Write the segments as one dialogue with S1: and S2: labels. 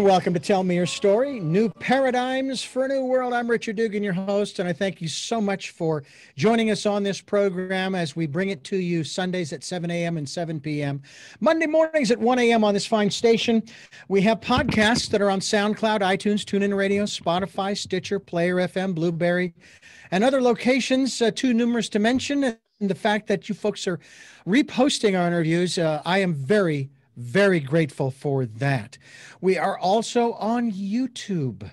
S1: welcome to Tell Me Your Story, New Paradigms for a New World. I'm Richard Doochin, your host, and I thank you so much for joining us on this program as we bring it to you Sundays at 7 a.m. and 7 p.m., Monday mornings at 1 a.m. on this fine station. We have podcasts that are on SoundCloud, iTunes, TuneIn Radio, Spotify, Stitcher, Player FM, Blueberry, and other locations too numerous to mention. And the fact that you folks are reposting our interviews, I am very grateful for that. We are also on YouTube,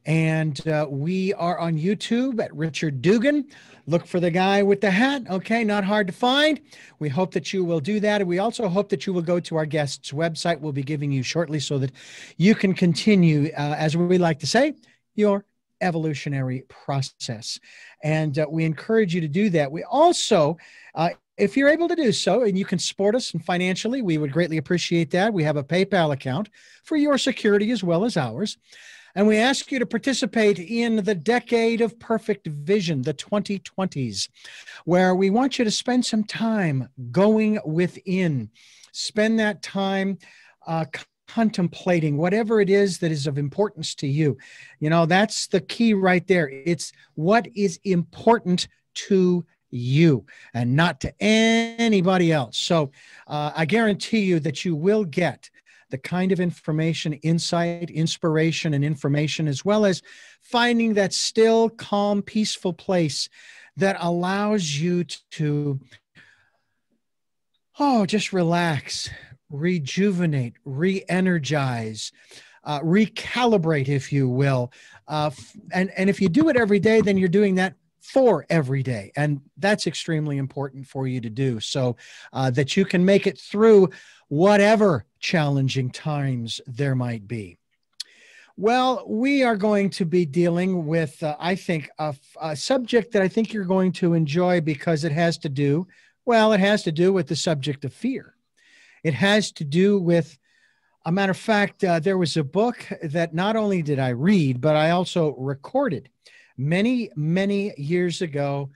S1: and we are on YouTube at Richard Dugan. Look for the guy with the hat. Okay, not hard to find. We hope that you will do that. And we also hope that you will go to our guest's website we'll be giving you shortly so that you can continue, as we like to say, your evolutionary process. And we encourage you to do that. We also, if you're able to do so and you can support us financially, we would greatly appreciate that. We have a PayPal account for your security as well as ours. And we ask you to participate in the Decade of Perfect Vision, the 2020s, where we want you to spend some time going within. Spend that time contemplating whatever it is that is of importance to you. You know, that's the key right there. It's what is important to you and not to anybody else. So I guarantee you that you will get the kind of information, insight, inspiration, and information, as well as finding that still, calm, peaceful place that allows you to, just relax, rejuvenate, re-energize, recalibrate, if you will. And if you do it every day, then you're doing that for every day. And that's extremely important for you to do so that you can make it through whatever challenging times there might be. Well, we are going to be dealing with, I think, a subject that I think you're going to enjoy because it has to do with the subject of fear. It has to do with, a matter of fact, there was a book that not only did I read, but I also recorded many years ago,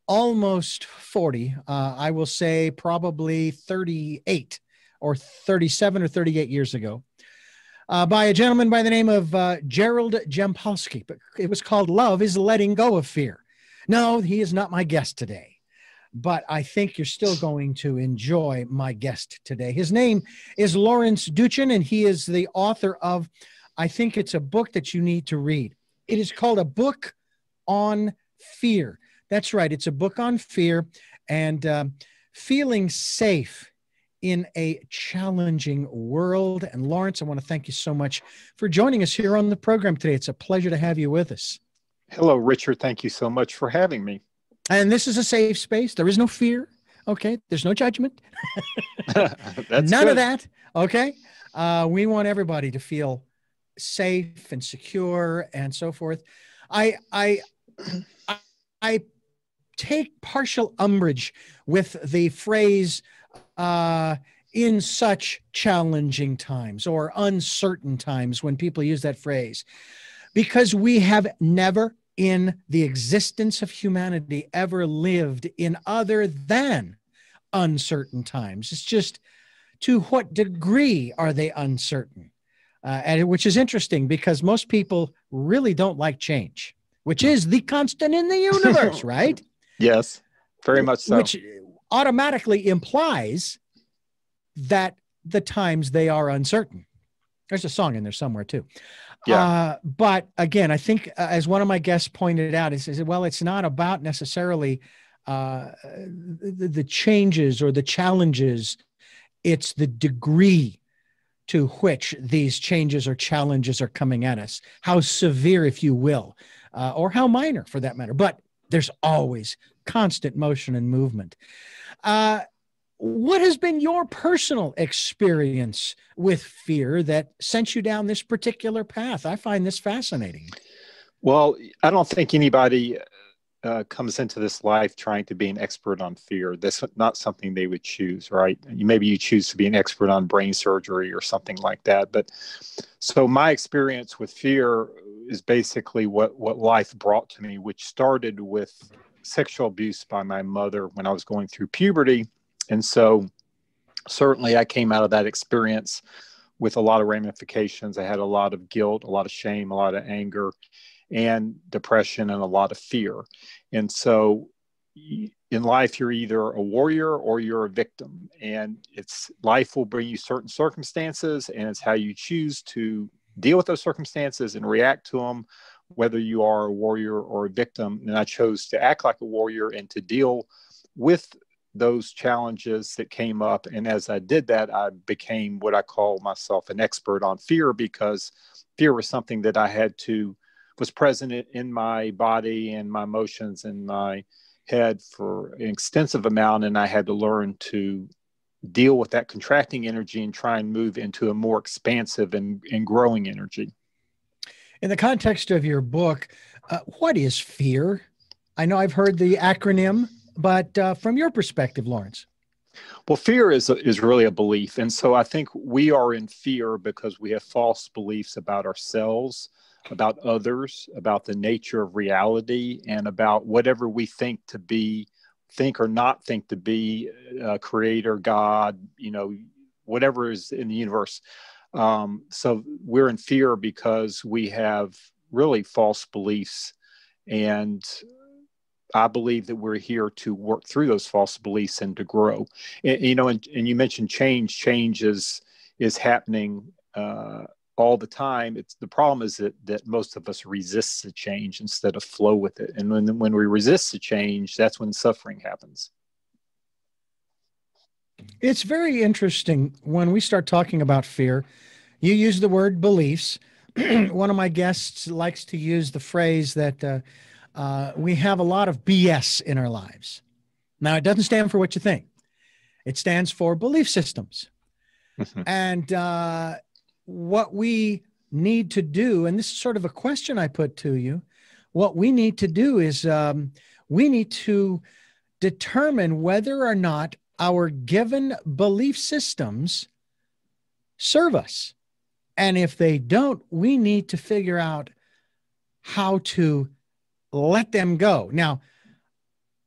S1: almost 40, I will say probably 38 or 37 or 38 years ago, by a gentleman by the name of Gerald Jampolsky. But it was called Love is Letting Go of Fear. No, he is not my guest today, but I think you're still going to enjoy my guest today. His name is Lawrence Doochin, and he is the author of, I think it's a book that you need to read. It is called A Book on Fear. That's right. It's a book on fear and feeling safe in a challenging world. And Lawrence, I want to thank you so much for joining us here on the program today. It's a pleasure to have you with us.
S2: Hello, Richard. Thank you so much for having me.
S1: And this is a safe space. There is no fear. Okay. There's no judgment. None of that. Okay. We want everybody to feel safe and secure and so forth. I take partial umbrage with the phrase in such challenging times or uncertain times when people use that phrase, because we have never in the existence of humanity ever lived in other than uncertain times. It's just, to what degree are they uncertain? And which is interesting because most people really don't like change, which is the constant in the universe, right?
S2: Yes, very much so.
S1: Which automatically implies that the times they are uncertain. There's a song in there somewhere too.
S2: Yeah.
S1: But again, I think as one of my guests pointed out, is well, it's not about necessarily the changes or the challenges. It's the degree to which these changes or challenges are coming at us, how severe, if you will, or how minor for that matter. But there's always constant motion and movement. What has been your personal experience with fear that sent you down this particular path? I find this fascinating.
S2: Well, I don't think anybody comes into this life trying to be an expert on fear. That's not something they would choose, right? Maybe you choose to be an expert on brain surgery or something like that. But so my experience with fear is basically what life brought to me, which started with sexual abuse by my mother when I was going through puberty. And so certainly I came out of that experience with a lot of ramifications. I had a lot of guilt, a lot of shame, a lot of anger, and depression, and a lot of fear. And so in life, you're either a warrior or you're a victim. And it's life will bring you certain circumstances, and it's how you choose to deal with those circumstances and react to them, whether you are a warrior or a victim. And I chose to act like a warrior and to deal with those challenges that came up. And as I did that, I became what I call myself an expert on fear, because fear was something that was present in my body and my emotions and my head for an extensive amount. And I had to learn to deal with that contracting energy and try and move into a more expansive and growing energy.
S1: In the context of your book, what is fear? I know I've heard the acronym, but from your perspective, Lawrence.
S2: Well, fear is really a belief. And so I think we are in fear because we have false beliefs about ourselves, about others, about the nature of reality, and about whatever we think or not think to be creator, God, whatever is in the universe. So we're in fear because we have really false beliefs. And I believe that we're here to work through those false beliefs and to grow. And you mentioned change. Change is happening all the time. The problem is that most of us resist the change instead of flow with it. And when we resist the change, that's when suffering happens.
S1: It's very interesting when we start talking about fear. You use the word beliefs. One of my guests likes to use the phrase that we have a lot of BS in our lives. Now, it doesn't stand for what you think. It stands for belief systems. And what we need to do, and this is sort of a question I put to you, what we need to do is we need to determine whether or not our given belief systems serve us. And if they don't, we need to figure out how to let them go. Now,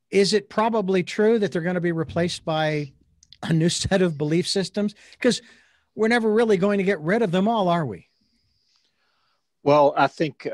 S1: is it probably true that they're going to be replaced by a new set of belief systems? Because we're never really going to get rid of them all, are we?
S2: Well, I think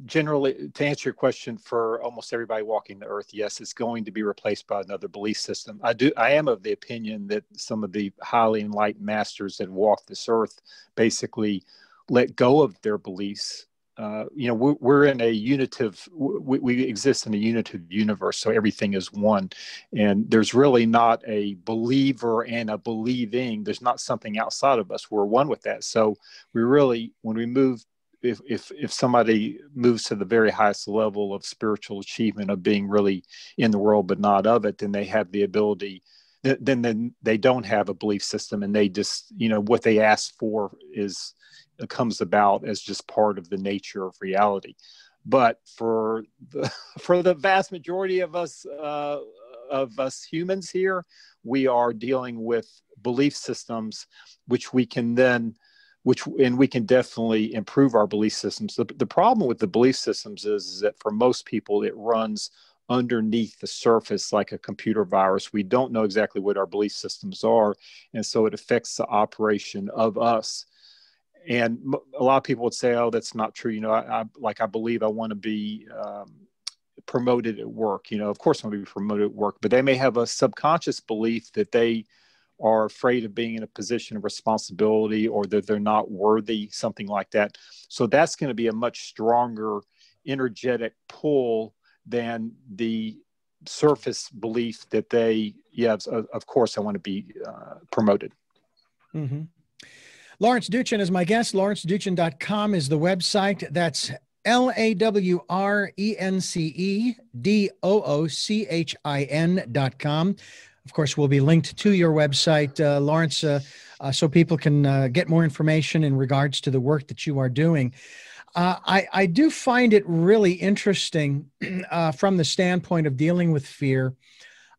S2: generally, to answer your question, for almost everybody walking the earth, yes, it's going to be replaced by another belief system. I am of the opinion that some of the highly enlightened masters that walk this earth basically let go of their beliefs. We're in a unitive, we exist in a unitive universe, so everything is one. And there's really not a believer and a believing. There's not something outside of us. We're one with that. So we really, when we move, if somebody moves to the very highest level of spiritual achievement of being really in the world but not of it, then they have the ability, then they don't have a belief system, and they just, what they ask for comes about as just part of the nature of reality. But for the vast majority of us humans here, we are dealing with belief systems, we can definitely improve our belief systems. The problem with the belief systems is that for most people, it runs underneath the surface like a computer virus. We don't know exactly what our belief systems are, and so it affects the operation of us. And a lot of people would say, "Oh, that's not true." I believe I want to be promoted at work. Of course I want to be promoted at work, but they may have a subconscious belief that they are afraid of being in a position of responsibility, or that they're not worthy, something like that. So that's going to be a much stronger energetic pull than the surface belief that of course I want to be promoted.
S1: Mm-hmm. Lawrence Doochin is my guest. LawrenceDoochin.com is the website. That's LawrenceDoochin.com. Of course, we'll be linked to your website, Lawrence, so people can get more information in regards to the work that you are doing. I do find it really interesting from the standpoint of dealing with fear,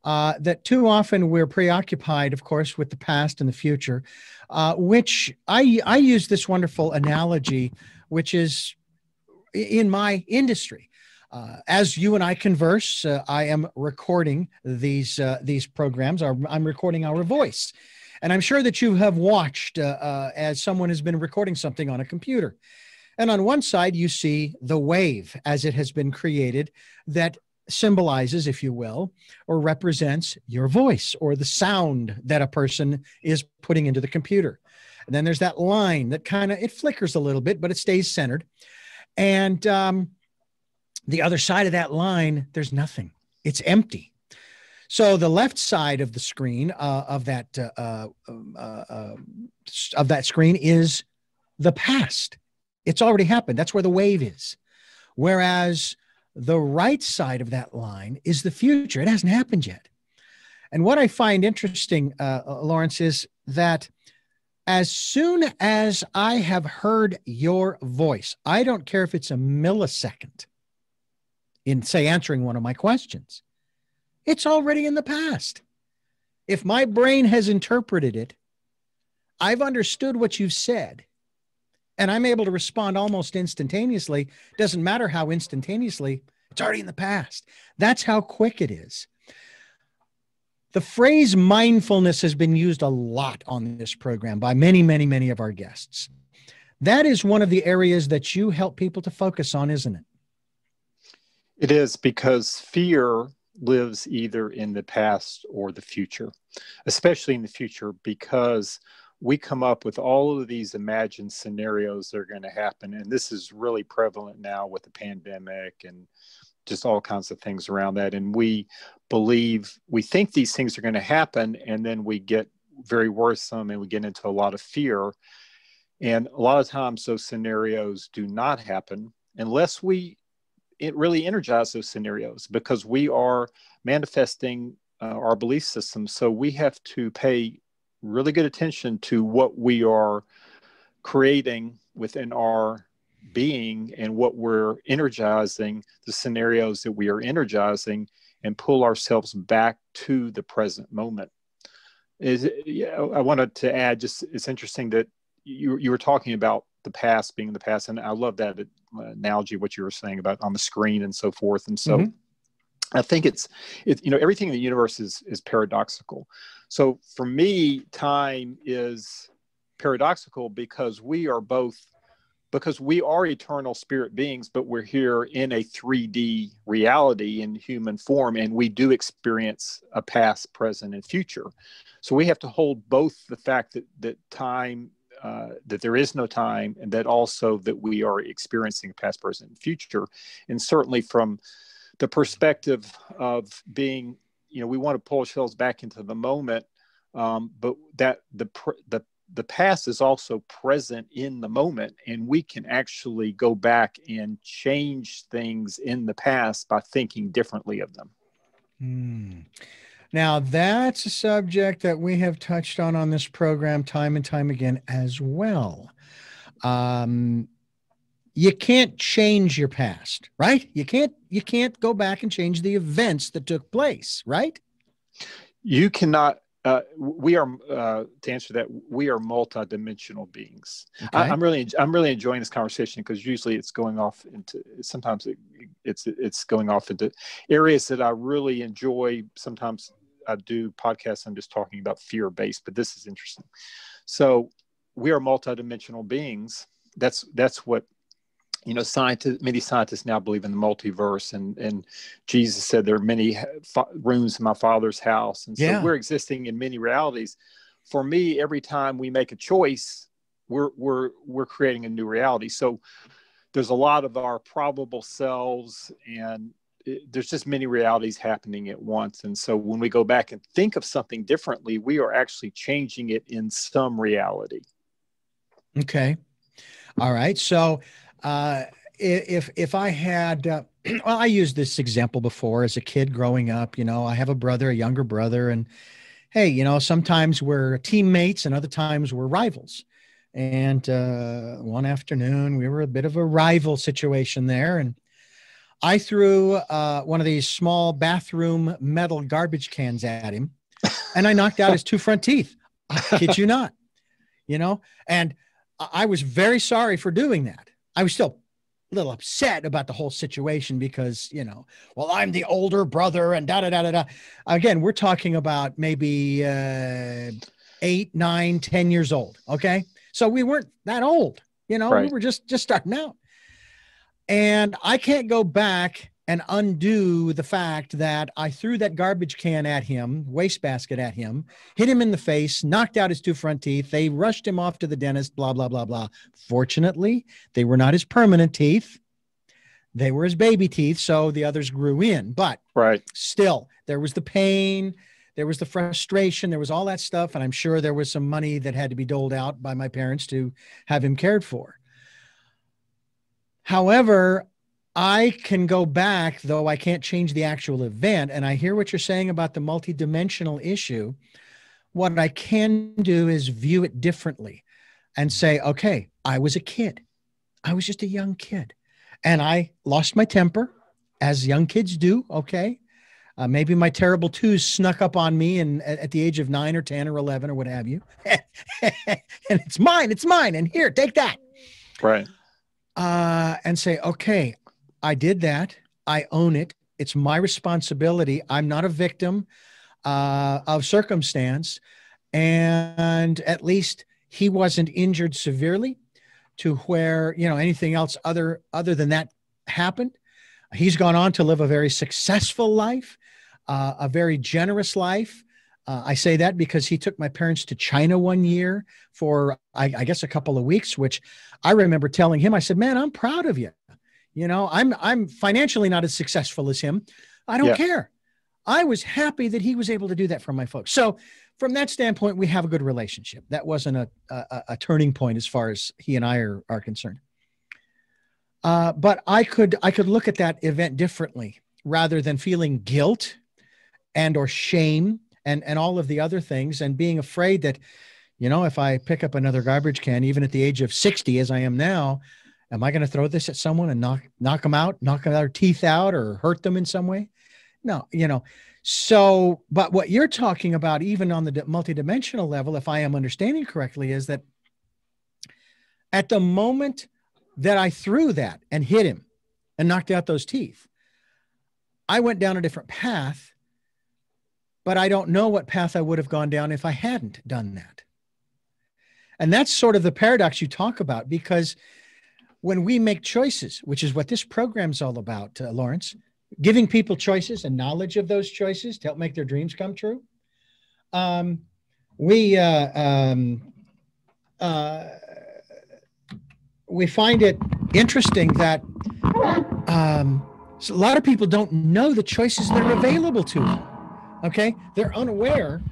S1: that too often we're preoccupied, of course, with the past and the future, which I use this wonderful analogy, which is in my industry. As you and I converse, I am recording these programs. I'm recording our voice. And I'm sure that you have watched as someone has been recording something on a computer. And on one side, you see the wave as it has been created that symbolizes, if you will, or represents your voice or the sound that a person is putting into the computer. And then there's that line that kind of, it flickers a little bit, but it stays centered. And the other side of that line, there's nothing. It's empty. So the left side of the screen of that screen is the past. It's already happened. That's where the wave is. Whereas the right side of that line is the future. It hasn't happened yet. And what I find interesting, Lawrence, is that as soon as I have heard your voice, I don't care if it's a millisecond in, say, answering one of my questions, it's already in the past. If my brain has interpreted it, I've understood what you've said, and I'm able to respond almost instantaneously. Doesn't matter how instantaneously, it's already in the past. That's how quick it is. The phrase mindfulness has been used a lot on this program by many, many, many of our guests. That is one of the areas that you help people to focus on, isn't it?
S2: It is, because fear lives either in the past or the future, especially in the future, because we come up with all of these imagined scenarios that are going to happen. And this is really prevalent now with the pandemic and just all kinds of things around that. And we think these things are going to happen, and then we get very worrisome and we get into a lot of fear. And a lot of times those scenarios do not happen unless we really energize those scenarios, because we are manifesting our belief system. So we have to pay really good attention to what we are creating within our being and what we're energizing, the scenarios that we are energizing, and pull ourselves back to the present moment. I wanted to add, just it's interesting that you were talking about the past being the past, and I love that analogy, what you were saying about on the screen and so forth. And so I think it's everything in the universe is paradoxical. So for me, time is paradoxical because we are eternal spirit beings, but we're here in a 3D reality in human form, and we do experience a past, present, and future. So we have to hold both the fact that time, that there is no time, and that also that we are experiencing past, present, and future. And certainly from the perspective of being, we want to pull ourselves back into the moment, but that the past is also present in the moment, and we can actually go back and change things in the past by thinking differently of them.
S1: Now, that's a subject that we have touched on this program time and time again as well. You can't change your past, right? You can't go back and change the events that took place, right?
S2: You cannot. We are, to answer that, we are multidimensional beings. Okay. I'm really enjoying this conversation, because usually it's going off into, sometimes it's going off into areas that I really enjoy. Sometimes I do podcasts, I'm just talking about fear-based, but this is interesting. So we are multidimensional beings. That's what, many scientists now believe in the multiverse, and Jesus said there are many rooms in my Father's house. And so we're existing in many realities. For me, every time we make a choice, we're creating a new reality. So there's a lot of our probable selves, and there's just many realities happening at once. And so when we go back and think of something differently, we are actually changing it in some reality.
S1: Okay. All right. So if I had, well, I used this example before as a kid growing up. I have a younger brother, and hey, sometimes we're teammates and other times we're rivals. And one afternoon we were a bit of a rival situation there, and I threw one of these small bathroom metal garbage cans at him, and I knocked out his 2 front teeth. I kid you not, and I was very sorry for doing that. I was still a little upset about the whole situation because, well, I'm the older brother and da-da-da-da-da. Again, we're talking about maybe 8 8, 9, 10 years old. Okay. So we weren't that old, we
S2: Right.
S1: were just starting out. And I can't go back and undo the fact that I threw that garbage can at him, wastebasket at him, hit him in the face, knocked out his 2 front teeth. They rushed him off to the dentist, blah, blah, blah, blah. Fortunately, they were not his permanent teeth. They were his baby teeth. So the others grew in, but
S2: Right.
S1: still there was the pain. There was the frustration. There was all that stuff. And I'm sure there was some money that had to be doled out by my parents to have him cared for. However, I can go back, though I can't change the actual event. And I hear what you're saying about the multidimensional issue. What I can do is view it differently and say, okay, I was a kid. I was just a young kid. And I lost my temper, as young kids do, okay? Maybe my terrible twos snuck up on me and at the age of 9 or 10 or 11 or what have you. And it's mine. And here, take that.
S2: Right.
S1: And say, okay, I did that. I own it. It's my responsibility. I'm not a victim of circumstance. And at least he wasn't injured severely to where, anything else other than that happened. He's gone on to live a very successful life, a very generous life. I say that because he took my parents to China one year for, I guess, a couple of weeks, which I remember telling him, I said, man, I'm proud of you. I'm financially not as successful as him. I don't care. I was happy that he was able to do that for my folks. So from that standpoint, we have a good relationship. That wasn't a turning point as far as he and I are concerned. But I could look at that event differently rather than feeling guilt and or shame and all of the other things and being afraid that, if I pick up another garbage can, even at the age of 60, as I am now, am I going to throw this at someone and knock them out, knock their teeth out or hurt them in some way? No, So, but what you're talking about, even on the multidimensional level, if I am understanding correctly, is that at the moment that I threw that and hit him and knocked out those teeth, I went down a different path, but I don't know what path I would have gone down if I hadn't done that. And that's sort of the paradox you talk about, because when we make choices, which is what this program's all about, Lawrence, giving people choices and knowledge of those choices to help make their dreams come true. We find it interesting that so a lot of people don't know the choices that are available to them. Okay, they're unaware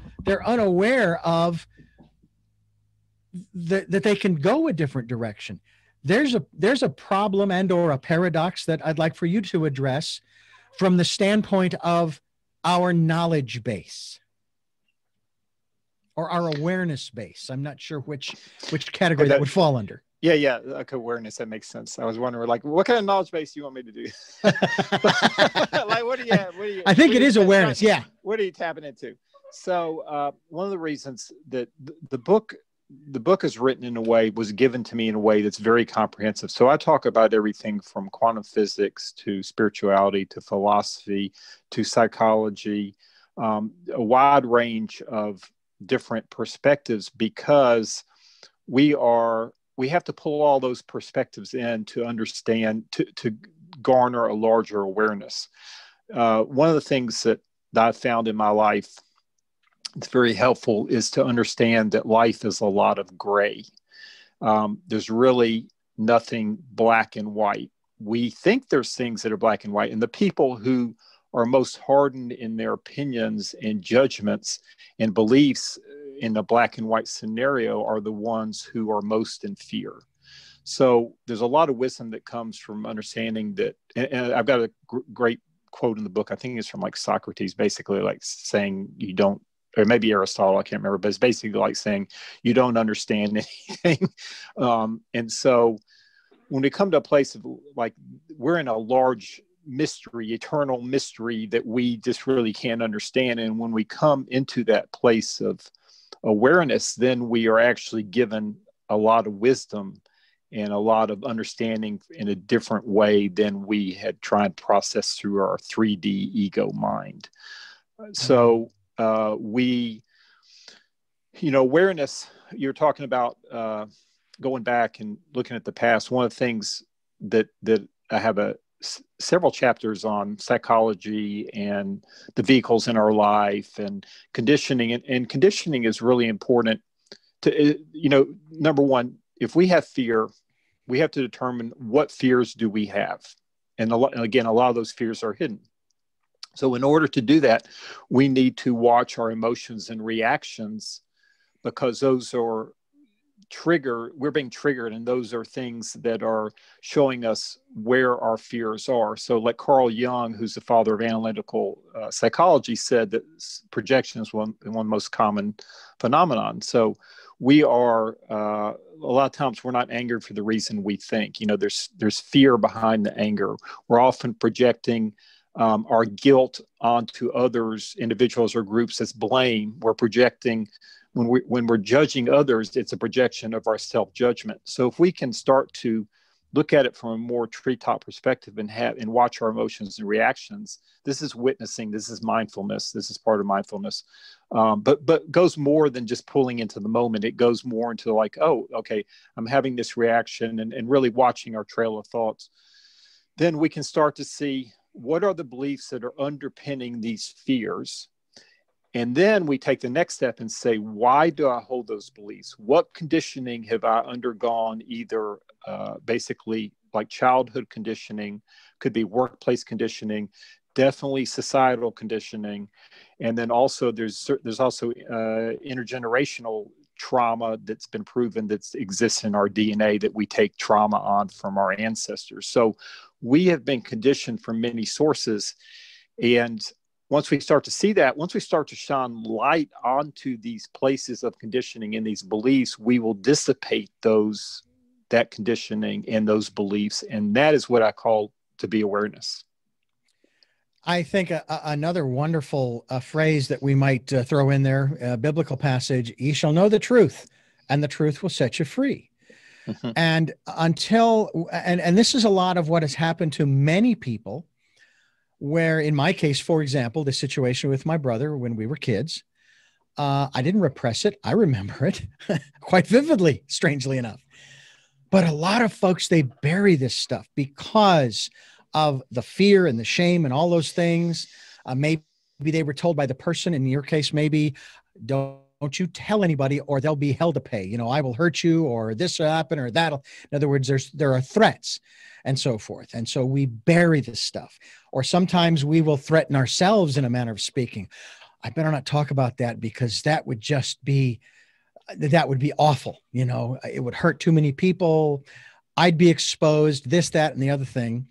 S1: of that they can go a different direction. There's a problem and or a paradox that I'd like for you to address from the standpoint of our knowledge base or our awareness base. I'm not sure which category that would fall under.
S2: Yeah. Like awareness, that makes sense. I was wondering, like, what kind of knowledge base do you want me to do? Like, what do you?
S1: I think it is awareness. Yeah.
S2: What are you tapping into? So, one of the reasons that the book is written in a way, was given to me in a way that's very comprehensive. So I talk about everything from quantum physics to spirituality to philosophy to psychology, a wide range of different perspectives, because we have to pull all those perspectives in to understand, to garner a larger awareness. One of the things that I found in my life it's very helpful is to understand that life is a lot of gray. There's really nothing black and white. We think there's things that are black and white, and the people who are most hardened in their opinions and judgments and beliefs in the black and white scenario are the ones who are most in fear. So there's a lot of wisdom that comes from understanding that, and I've got a great quote in the book, I think it's from like Socrates, basically like saying you don't, or maybe Aristotle, I can't remember, but it's basically like saying you don't understand anything. And so when we come to a place of like, we're in a large mystery, eternal mystery that we just really can't understand. And when we come into that place of awareness, then we are actually given a lot of wisdom and a lot of understanding in a different way than we had tried to process through our 3D ego mind. So we Awareness, you're talking about going back and looking at the past. One of the things that I have several chapters on psychology and the vehicles in our life and conditioning. And conditioning is really important to, number one, if we have fear, we have to determine what fears do we have. And again, a lot of those fears are hidden. So in order to do that, we need to watch our emotions and reactions, because those are we're being triggered, and those are things that are showing us where our fears are. So like Carl Jung, who's the father of analytical psychology, said that projection is one of the most common phenomenon. So we are, a lot of times we're not angered for the reason we think. There's fear behind the anger. We're often projecting our guilt onto others, individuals or groups as blame. We're projecting, when we're judging others, it's a projection of our self-judgment. So if we can start to look at it from a more treetop perspective and watch our emotions and reactions, this is witnessing, this is mindfulness, this is part of mindfulness. But goes more than just pulling into the moment. It goes more into like, oh, okay, I'm having this reaction, and really watching our trail of thoughts. Then we can start to see what are the beliefs that are underpinning these fears. And then we take the next step and say, why do I hold those beliefs? What conditioning have I undergone, either basically like childhood conditioning, could be workplace conditioning, definitely societal conditioning. And then also there's also intergenerational trauma that's been proven that exists in our DNA, that we take trauma on from our ancestors. So we have been conditioned from many sources. And once we start to see that, once we start to shine light onto these places of conditioning and these beliefs, we will dissipate that conditioning and those beliefs. And that is what I call to be awareness.
S1: I think another wonderful phrase that we might throw in there, a biblical passage, ye shall know the truth, and the truth will set you free. Mm-hmm. And and this is a lot of what has happened to many people, where in my case, for example, the situation with my brother when we were kids, I didn't repress it. I remember it quite vividly, strangely enough. But a lot of folks, they bury this stuff because of the fear and the shame and all those things. Maybe they were told by the person, in your case, maybe don't you tell anybody or they'll be hell to pay. I will hurt you, or this will happen, or that'll. In other words, there are threats and so forth. And so we bury this stuff. Or sometimes we will threaten ourselves, in a manner of speaking. I better not talk about that, because that would be awful. It would hurt too many people. I'd be exposed, this, that, and the other thing.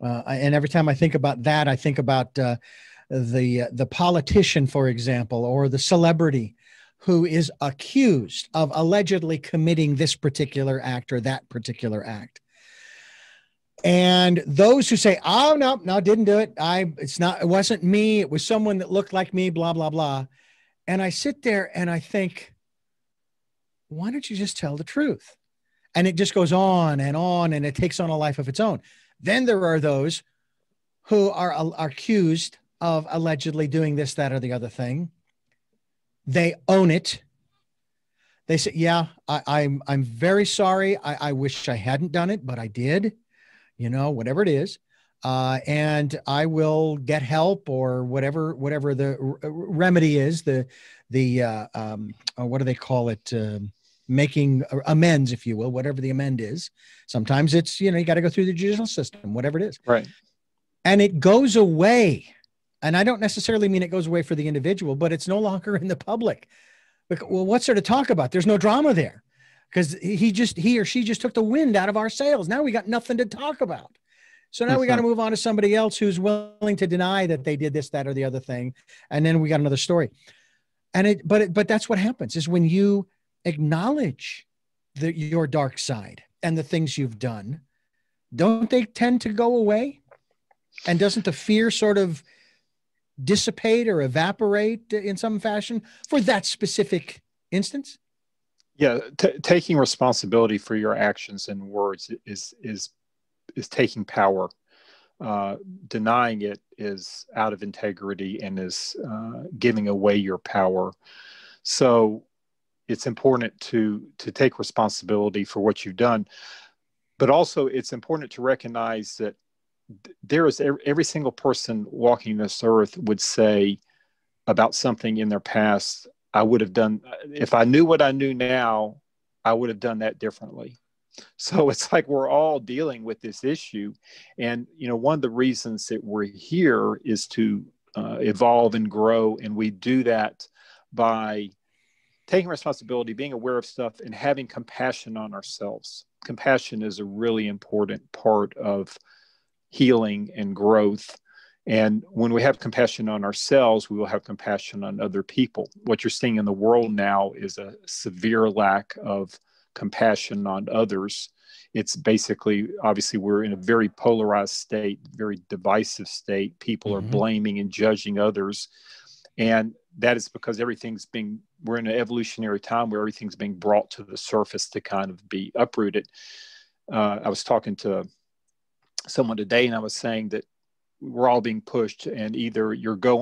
S1: And every time I think about that, I think about the politician, for example, or the celebrity who is accused of allegedly committing this particular act or that particular act. And those who say, oh, no, didn't do it. It wasn't me. It was someone that looked like me, blah, blah, blah. And I sit there and I think, why don't you just tell the truth? And it just goes on, and it takes on a life of its own. Then there are those who are accused of allegedly doing this, that, or the other thing. They own it. They say, yeah, I'm very sorry. I wish I hadn't done it, but I did. Whatever it is, and I will get help, or whatever the remedy is. What do they call it? Making amends, if you will, whatever the amend is. Sometimes it's you got to go through the judicial system, whatever it is,
S2: right? And
S1: it goes away. And I don't necessarily mean it goes away for the individual, but it's no longer in the public. Well, what's there to talk about? There's no drama there. Because he or she just took the wind out of our sails. Now we got nothing to talk about. So now we got to move on to somebody else who's willing to deny that they did this, that, or the other thing. And then we got another story. But that's what happens, is when you acknowledge your dark side and the things you've done, don't they tend to go away? And doesn't the fear sort of dissipate or evaporate in some fashion for that specific instance?
S2: Yeah, taking responsibility for your actions and words is taking power. Denying it is out of integrity and is giving away your power. So it's important to take responsibility for what you've done, but also it's important to recognize that there is every single person walking this earth would say about something in their past, I would have done, if I knew what I knew now, I would have done that differently. So it's like we're all dealing with this issue. And, one of the reasons that we're here is to evolve and grow. And we do that by taking responsibility, being aware of stuff, and having compassion on ourselves. Compassion is a really important part of healing and growth. And when we have compassion on ourselves, we will have compassion on other people. What you're seeing in the world now is a severe lack of compassion on others. It's basically, obviously, we're in a very polarized state, very divisive state. People are blaming and judging others. And that is because we're in an evolutionary time where everything's being brought to the surface to kind of be uprooted. I was talking to someone today, and I was saying that we're all being pushed, and you're either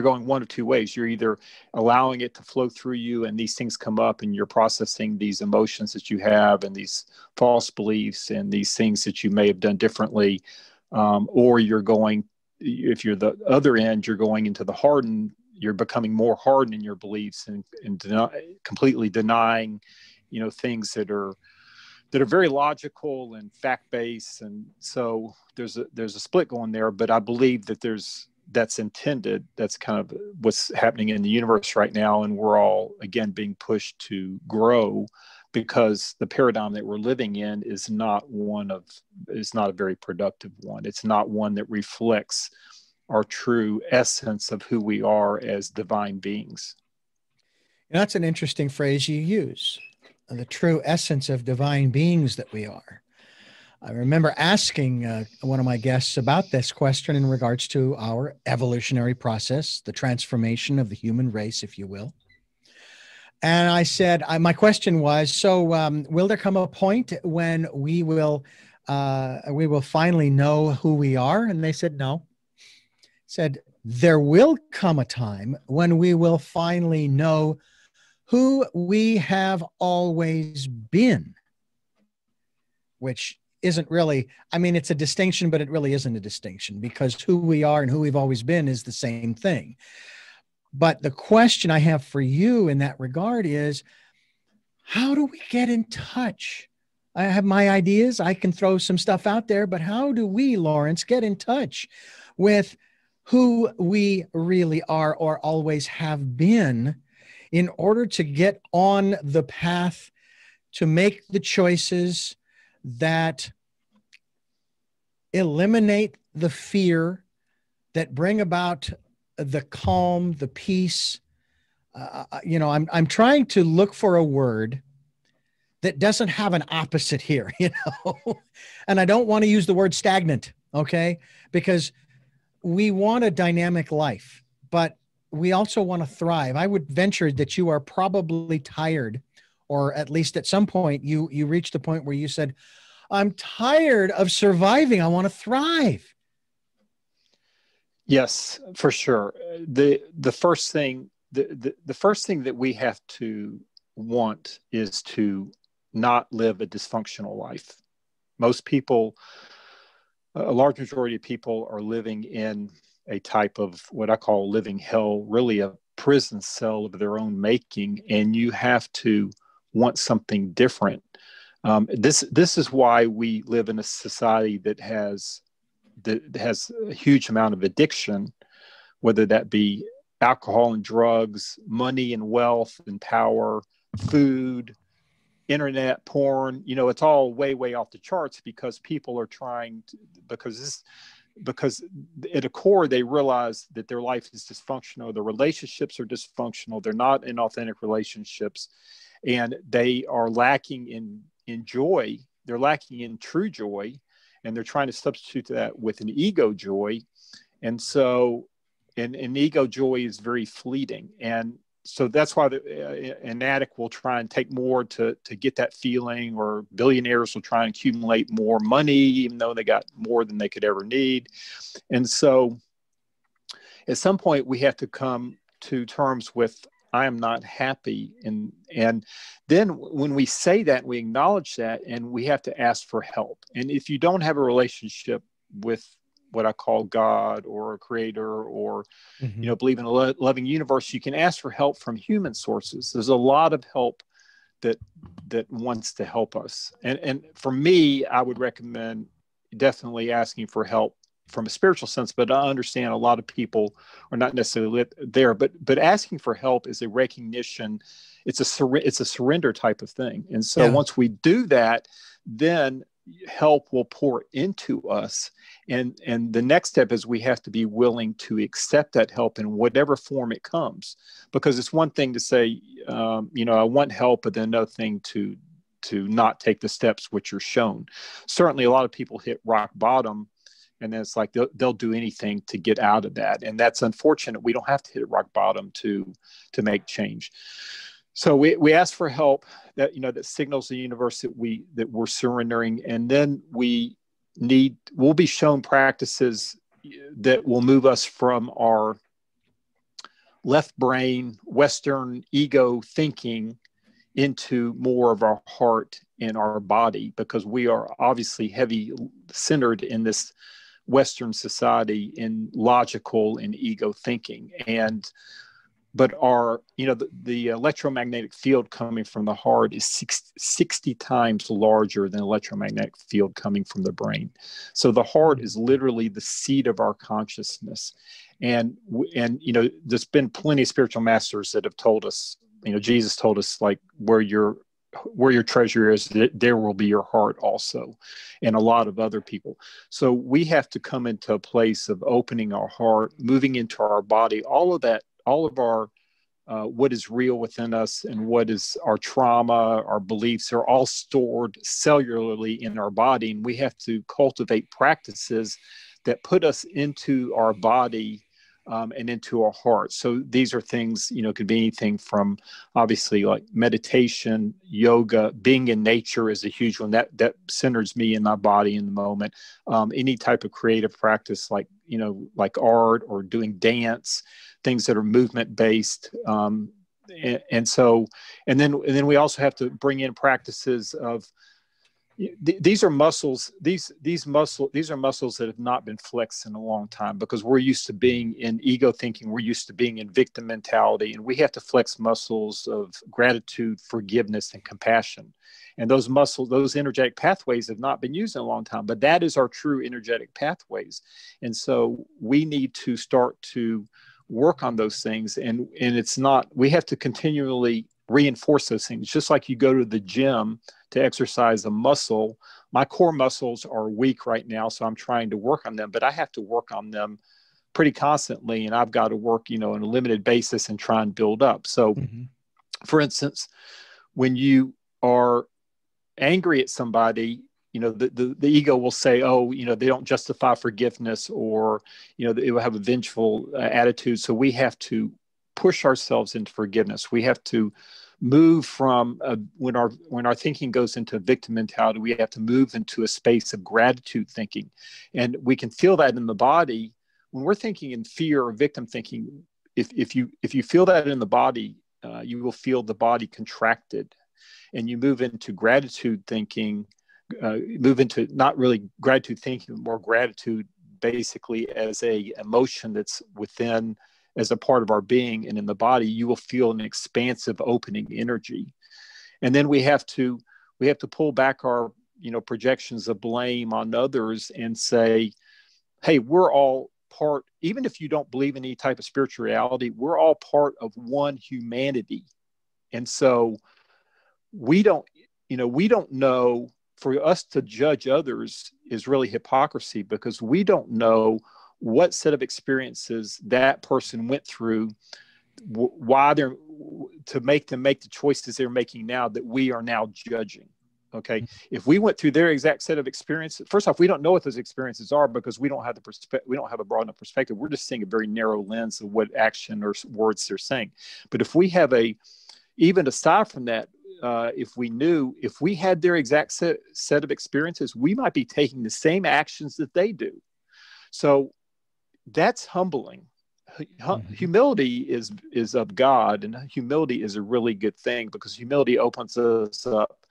S2: going one of two ways. You're either allowing it to flow through you, and these things come up, and you're processing these emotions that you have and these false beliefs and these things that you may have done differently, or if you're the other end, you're going into you're becoming more hardened in your beliefs and completely denying, things that are very logical and fact-based. And so there's a split going there, but I believe that that's intended. That's kind of what's happening in the universe right now. And we're all, again, being pushed to grow because the paradigm that we're living in is not a very productive one. It's not one that reflects our true essence of who we are as divine beings.
S1: That's an interesting phrase you use, the true essence of divine beings that we are. I remember asking one of my guests about this question in regards to our evolutionary process, the transformation of the human race, if you will. And I said, my question was, so will there come a point when we will finally know who we are? And they said, no. Said, there will come a time when we will finally know who we have always been, which isn't really, it's a distinction, but it really isn't a distinction, because who we are and who we've always been is the same thing. But the question I have for you in that regard is, how do we get in touch? I have my ideas. I can throw some stuff out there, but how do we, Lawrence, get in touch with who we really are or always have been in order to get on the path to make the choices that eliminate the fear, that bring about the calm, the peace? I'm trying to look for a word that doesn't have an opposite here, and I don't want to use the word stagnant, okay? Because we want a dynamic life, but we also want to thrive. I would venture that you are probably tired, or at least at some point you reached a point where you said, I'm tired of surviving. I want to thrive.
S2: Yes, for sure. The first thing that we have to want is to not live a dysfunctional life. Most people, a large majority of people, are living in a type of what I call living hell, really a prison cell of their own making, and you have to want something different. This is why we live in a society that has a huge amount of addiction, whether that be alcohol and drugs, money and wealth and power, food, internet, porn. It's all way, way off the charts because people are trying to, because at a core, they realize that their life is dysfunctional. Their relationships are dysfunctional. They're not in authentic relationships, and they are lacking in joy. They're lacking in true joy, and they're trying to substitute that with an ego joy. And so an ego joy is very fleeting. And so that's why an addict will try and take more to get that feeling, or billionaires will try and accumulate more money, even though they got more than they could ever need. And so at some point we have to come to terms with, I am not happy. And then when we say that, we acknowledge that, and we have to ask for help. And if you don't have a relationship with what I call God or a creator, or, believe in a loving universe, you can ask for help from human sources. There's a lot of help that wants to help us. And for me, I would recommend definitely asking for help from a spiritual sense, but I understand a lot of people are not necessarily there, but asking for help is a recognition. It's a surrender type of thing. And so once we do that, then help will pour into us. And the next step is we have to be willing to accept that help in whatever form it comes, because it's one thing to say, I want help, but then another thing to not take the steps which are shown. Certainly a lot of people hit rock bottom, and then it's like they'll do anything to get out of that. And that's unfortunate. We don't have to hit rock bottom to make change. So we ask for help that signals the universe that we're surrendering. And then we'll be shown practices that will move us from our left brain, Western ego thinking into more of our heart and our body, because we are obviously heavy centered in this Western society in logical and ego thinking. But the electromagnetic field coming from the heart is 60 times larger than electromagnetic field coming from the brain. So the heart is literally the seat of our consciousness. And there's been plenty of spiritual masters that have told us, Jesus told us, like, where your treasure is, there will be your heart also, and a lot of other people. So we have to come into a place of opening our heart, moving into our body, all of our what is real within us and what is our trauma, our beliefs are all stored cellularly in our body. And we have to cultivate practices that put us into our body and into our heart. So these are things, could be anything from obviously like meditation, yoga, being in nature is a huge one that centers me in my body in the moment. Any type of creative practice like art or doing dance, things that are movement based. And then we also have to bring in practices of, these are muscles. These are muscles that have not been flexed in a long time, because we're used to being in ego thinking. We're used to being in victim mentality, and we have to flex muscles of gratitude, forgiveness, and compassion. And those energetic pathways have not been used in a long time, but that is our true energetic pathways. And so we need to start to work on those things. And we have to continually reinforce those things. Just like you go to the gym to exercise a muscle. My core muscles are weak right now, so I'm trying to work on them, but I have to work on them pretty constantly, and I've got to work, on a limited basis and try and build up. So, for instance, when you are angry at somebody, the ego will say, oh, they don't justify forgiveness, or, it will have a vengeful attitude. So we have to push ourselves into forgiveness. We have to move from when our thinking goes into victim mentality, we have to move into a space of gratitude thinking. And we can feel that in the body when we're thinking in fear or victim thinking. If you feel that in the body, you will feel the body contracted, and you move into gratitude thinking, move into not really gratitude thinking, but more gratitude basically as a emotion that's within, as a part of our being, and in the body, you will feel an expansive opening energy. And then we have to pull back our, projections of blame on others and say, hey, we're all part, even if you don't believe in any type of spiritual reality, we're all part of one humanity. And so we don't know, for us to judge others is really hypocrisy, because we don't know what set of experiences that person went through, why to make them make the choices they're making now that we are now judging. Okay. If we went through their exact set of experiences, first off, we don't know what those experiences are, because we don't have we don't have a broad enough perspective. We're just seeing a very narrow lens of what action or words they're saying. But if we have even aside from that, if we had their exact set of experiences, we might be taking the same actions that they do. So that's humbling. Humility is of God, and humility is a really good thing, because humility opens us up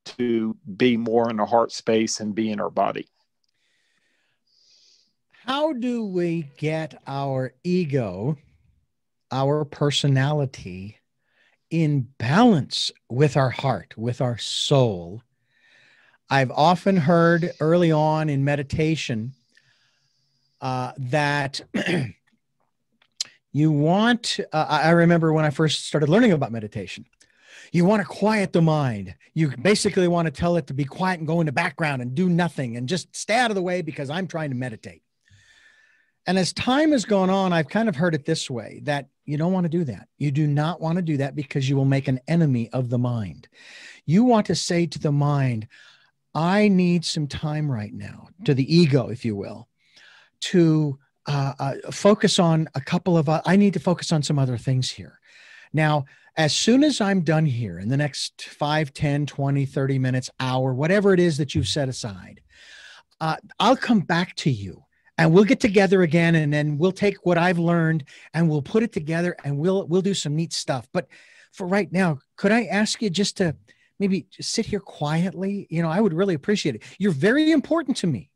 S2: to be more in our heart space and be in our body.
S1: How do we get our ego, our personality, in balance with our heart, with our soul? I've often heard early on in meditation that you want, I remember when I first started learning about meditation, you want to quiet the mind. You basically want to tell it to be quiet and go in the background and do nothing and just stay out of the way because I'm trying to meditate. And as time has gone on, I've kind of heard it this way, that you don't want to do that. You do not want to do that, because you will make an enemy of the mind. You want to say to the mind, I need some time right now, to the ego, if you will, to focus on a couple of, I need to focus on some other things here. Now, as soon as I'm done here in the next 5, 10, 20, 30 minutes, hour, whatever it is that you've set aside, I'll come back to you. And we'll get together again, and then we'll take what I've learned and we'll put it together, and we'll do some neat stuff. But for right now, could I ask you just to maybe just sit here quietly? You know, I would really appreciate it. You're very important to me.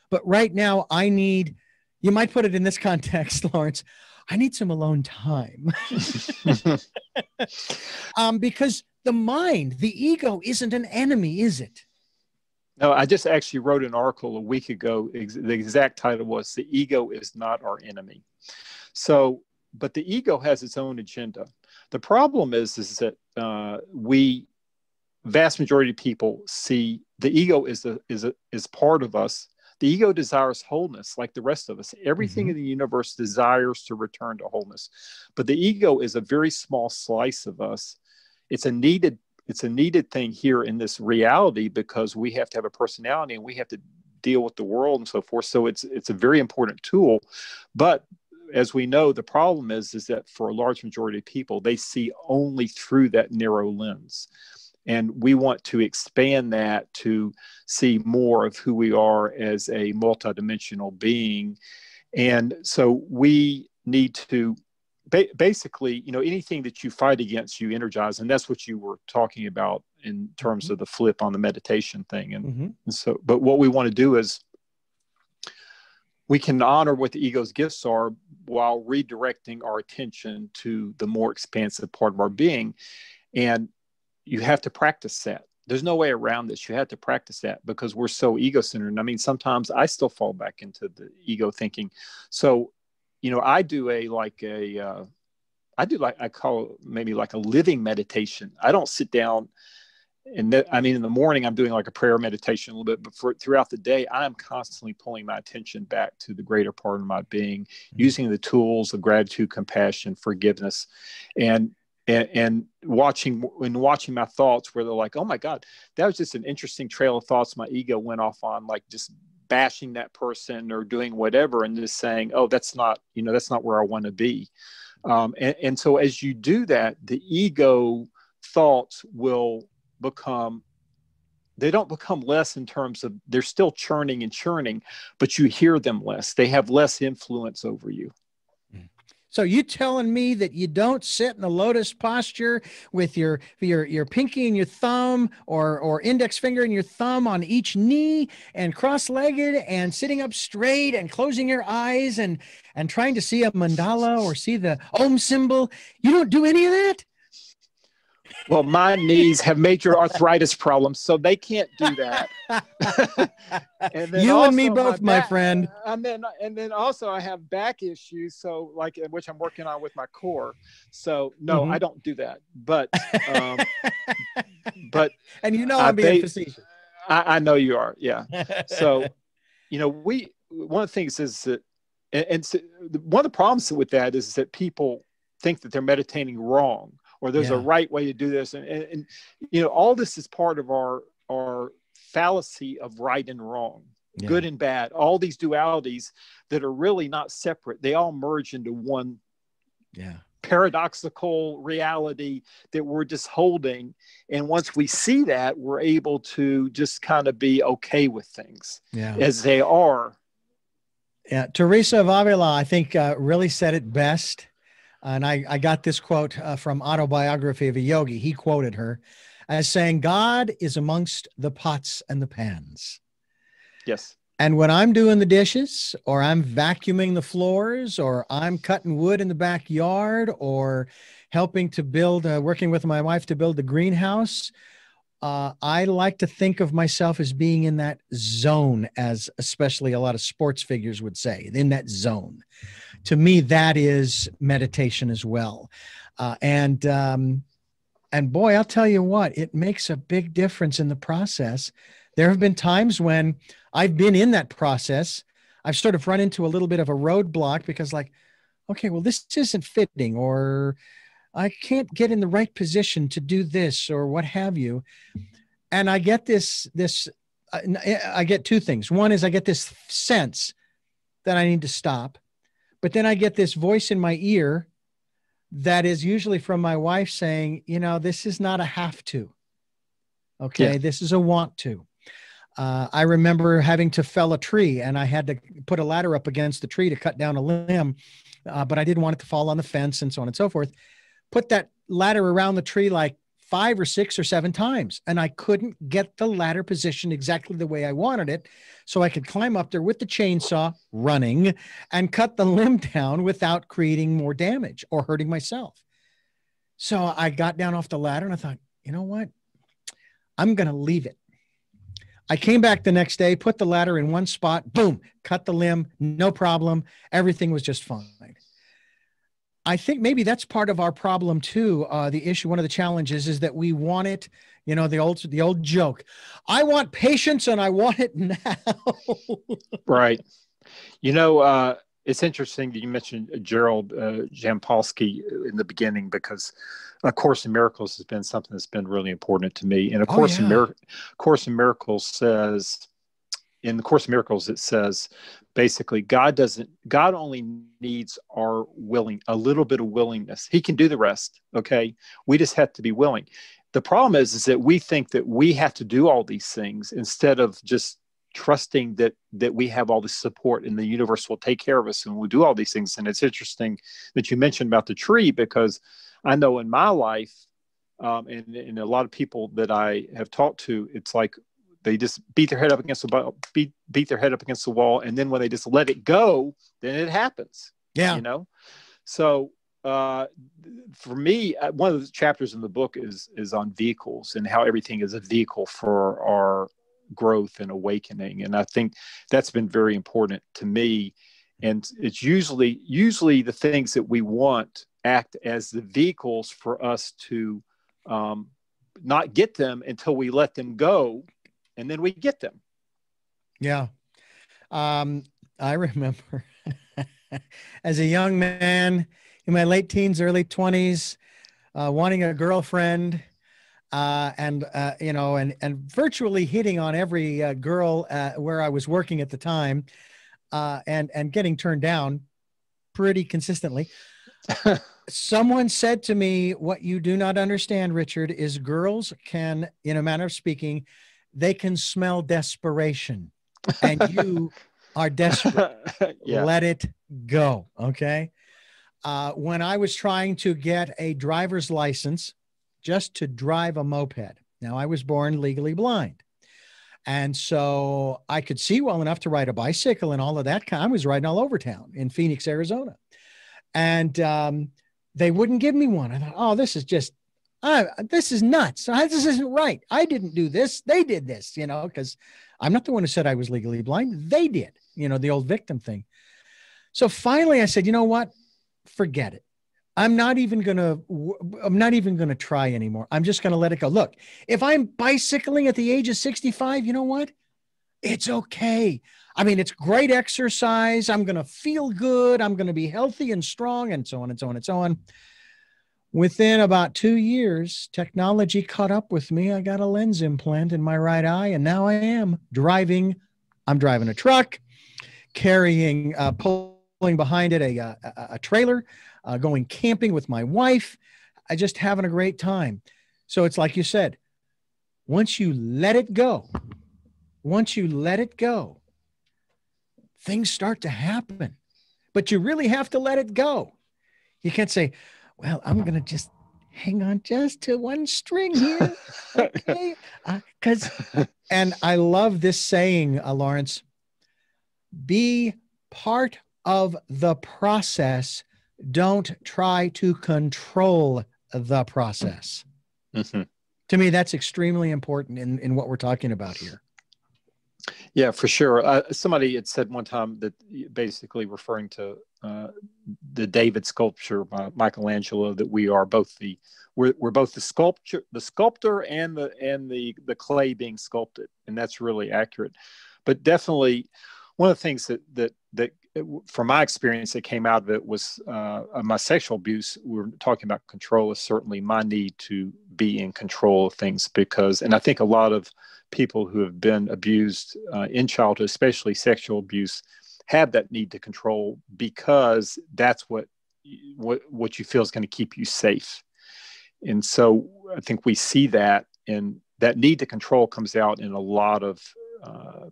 S1: But right now, I need, you might put it in this context, Lawrence, I need some alone time. Because the mind, the ego, isn't an enemy, is it?
S2: No, I just actually wrote an article a week ago. The exact title was "The Ego is Not Our Enemy." So, but the ego has its own agenda. The problem is that vast majority of people see the ego is part of us. The ego desires wholeness, like the rest of us. Everything in the universe desires to return to wholeness, but the ego is a very small slice of us. It's a needed thing here in this reality, because we have to have a personality and we have to deal with the world and so forth. So it's a very important tool. But as we know, the problem is that for a large majority of people, they see only through that narrow lens. And we want to expand that to see more of who we are as a multidimensional being. And so we need to basically, anything that you fight against, you energize. And that's what you were talking about in terms of the flip on the meditation thing. And so, but what we want to do is we can honor what the ego's gifts are while redirecting our attention to the more expansive part of our being. And you have to practice that. There's no way around this. You have to practice that, because we're so ego-centered. I mean, sometimes I still fall back into the ego thinking. So, I call it maybe like a living meditation. I don't sit down and in the morning I'm doing like a prayer meditation a little bit, but throughout the day, I'm constantly pulling my attention back to the greater part of my being, using the tools of gratitude, compassion, forgiveness, and watching my thoughts, where they're like, oh my God, that was just an interesting trail of thoughts my ego went off on, like just bashing that person or doing whatever, and just saying, oh, that's not where I want to be. And so as you do that, the ego thoughts they don't become less in terms of, they're still churning and churning, but you hear them less. They have less influence over you.
S1: So you telling me that you don't sit in a lotus posture with your pinky and your thumb or index finger and your thumb on each knee and cross-legged and sitting up straight and closing your eyes and trying to see a mandala or see the Om symbol? You don't do any of that?
S2: Well, my knees have major arthritis problems, so they can't do that.
S1: And then you and me both, my friend.
S2: And then also I have back issues, so which I'm working on with my core. So no, I don't do that. But
S1: and I'm being facetious.
S2: I know you are, yeah. So one of the things is that, and so one of the problems with that is that people think that they're meditating wrong, or there's a right way to do this. And all this is part of our fallacy of right and wrong, good and bad, all these dualities that are really not separate. They all merge into one paradoxical reality that we're just holding. And once we see that, we're able to just kind of be okay with things as they are.
S1: Yeah, Teresa of Avila, I think, really said it best. And I got this quote from Autobiography of a Yogi. He quoted her as saying, God is amongst the pots and the pans.
S2: Yes.
S1: And when I'm doing the dishes, or I'm vacuuming the floors, or I'm cutting wood in the backyard, or helping to build, working with my wife to build the greenhouse, I like to think of myself as being in that zone, as especially a lot of sports figures would say, in that zone. To me, that is meditation as well. And boy, I'll tell you what, it makes a big difference in the process. There have been times when I've been in that process. I've sort of run into a little bit of a roadblock because, like, okay, well, this isn't fitting, or I can't get in the right position to do this, or what have you. And I get I get two things. One is I get this sense that I need to stop, but then I get this voice in my ear that is usually from my wife saying, this is not a have to. Okay. Yeah. This is a want to. I remember having to fell a tree, and I had to put a ladder up against the tree to cut down a limb, but I didn't want it to fall on the fence and so on and so forth. Put that ladder around the tree like 5 or 6 or 7 times, and I couldn't get the ladder positioned exactly the way I wanted it, so I could climb up there with the chainsaw running and cut the limb down without creating more damage or hurting myself. So I got down off the ladder and I thought, you know what? I'm going to leave it. I came back the next day, put the ladder in one spot, boom, cut the limb, no problem. Everything was just fine. I think maybe that's part of our problem too. The issue, one of the challenges is that we want it, the old joke. I want patience and I want it now.
S2: Right. It's interesting that you mentioned Gerald Jampolsky in the beginning, because A Course in Miracles has been something that's been really important to me. And Course in Miracles says, in the Course in Miracles, it says basically God only needs a little bit of willingness. He can do the rest. Okay. We just have to be willing. The problem is that we think that we have to do all these things instead of just trusting that we have all the support and the universe will take care of us and we'll do all these things. And it's interesting that you mentioned about the tree, because I know in my life, and a lot of people that I have talked to, it's like they just beat their head up against the wall, and then when they just let it go, then it happens.
S1: Yeah.
S2: So for me, one of the chapters in the book is on vehicles and how everything is a vehicle for our growth and awakening. And I think that's been very important to me. And it's usually the things that we want act as the vehicles for us to not get them until we let them go, and then we get them.
S1: Yeah. I remember as a young man in my late teens, early 20s, wanting a girlfriend, and virtually hitting on every girl where I was working at the time, and getting turned down pretty consistently. Someone said to me, what you do not understand, Richard, is girls can, in a manner of speaking, they can smell desperation, and you are desperate. Yeah. Let it go. Okay. When I was trying to get a driver's license just to drive a moped, now I was born legally blind, and so I could see well enough to ride a bicycle and all of that. I was riding all over town in Phoenix, Arizona, and they wouldn't give me one. I thought, oh, this is nuts. This isn't right. I didn't do this. They did this, because I'm not the one who said I was legally blind. They did, the old victim thing. So finally I said, you know what? Forget it. I'm not even going to try anymore. I'm just going to let it go. Look, if I'm bicycling at the age of 65, you know what? It's okay. I mean, it's great exercise. I'm going to feel good. I'm going to be healthy and strong, and so on and so on and so on. Within about 2 years, technology caught up with me. I got a lens implant in my right eye, and now I'm driving a truck, pulling behind it a trailer, going camping with my wife. I just having a great time. So it's like you said, once you let it go, things start to happen. But you really have to let it go. You can't say, well, I'm going to just hang on just to one string here. Okay. And I love this saying, Lawrence, be part of the process. Don't try to control the process.
S2: Mm-hmm.
S1: To me, that's extremely important in what we're talking about here.
S2: Yeah, for sure. Somebody had said one time that, basically referring to the David sculpture by Michelangelo, that we're both the sculptor and the clay being sculpted, and that's really accurate. But definitely, one of the things that from my experience that came out of it was my sexual abuse. We were talking about control, is certainly my need to be in control of things, and I think a lot of people who have been abused in childhood, especially sexual abuse, have that need to control, because that's what you feel is going to keep you safe. And so I think we see that, and that need to control comes out in a lot of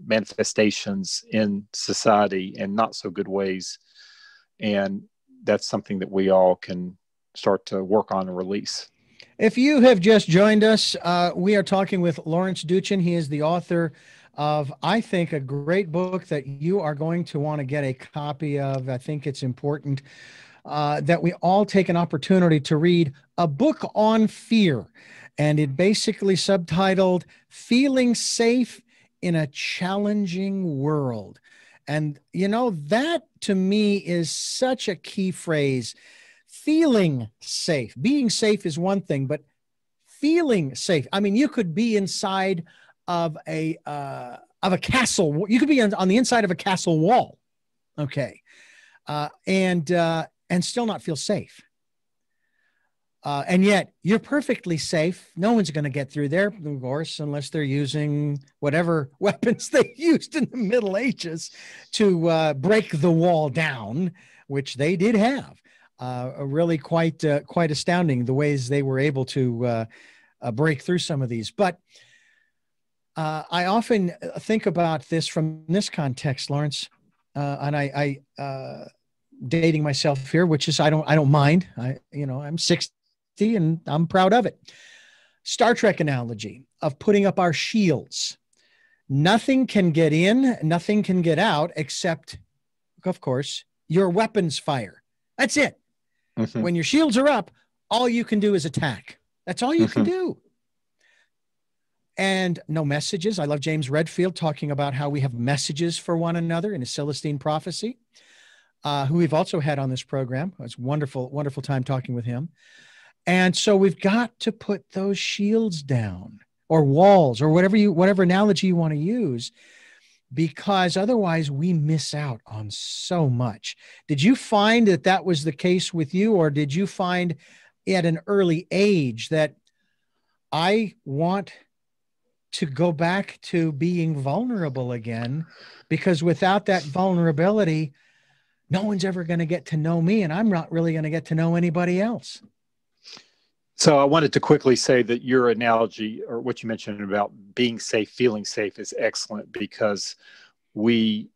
S2: manifestations in society, and not so good ways. And that's something that we all can start to work on and release.
S1: If you have just joined us, we are talking with Lawrence Doochin. He is the author of, I think, a great book that you are going to want to get a copy of. I think it's important that we all take an opportunity to read a book on fear. And it basically subtitled Feeling Safe in a Challenging World. And, that to me is such a key phrase. Feeling safe. Being safe is one thing, but feeling safe. I mean, you could be inside of a castle. You could be on the inside of a castle wall, okay, and still not feel safe. And yet you're perfectly safe. No one's going to get through there, of course, unless they're using whatever weapons they used in the Middle Ages to break the wall down, which they did have. Really quite astounding the ways they were able to break through some of these. But I often think about this from this context, Lawrence, and I dating myself here, which is I don't mind. I'm 60 and I'm proud of it. Star Trek analogy of putting up our shields. Nothing can get in, nothing can get out, except, of course, your weapons fire. That's it. Mm-hmm. When your shields are up, all you can do is attack. That's all you can do. And no messages. I love James Redfield talking about how we have messages for one another in a Celestine prophecy, who we've also had on this program. It was wonderful, wonderful time talking with him. And so we've got to put those shields down, or walls, or whatever analogy you want to use, because otherwise we miss out on so much. Did you find that was the case with you, or did you find at an early age that I want to go back to being vulnerable again, because without that vulnerability, no one's ever going to get to know me, and I'm not really going to get to know anybody else?
S2: So I wanted to quickly say that your analogy, or what you mentioned about being safe, feeling safe, is excellent, because we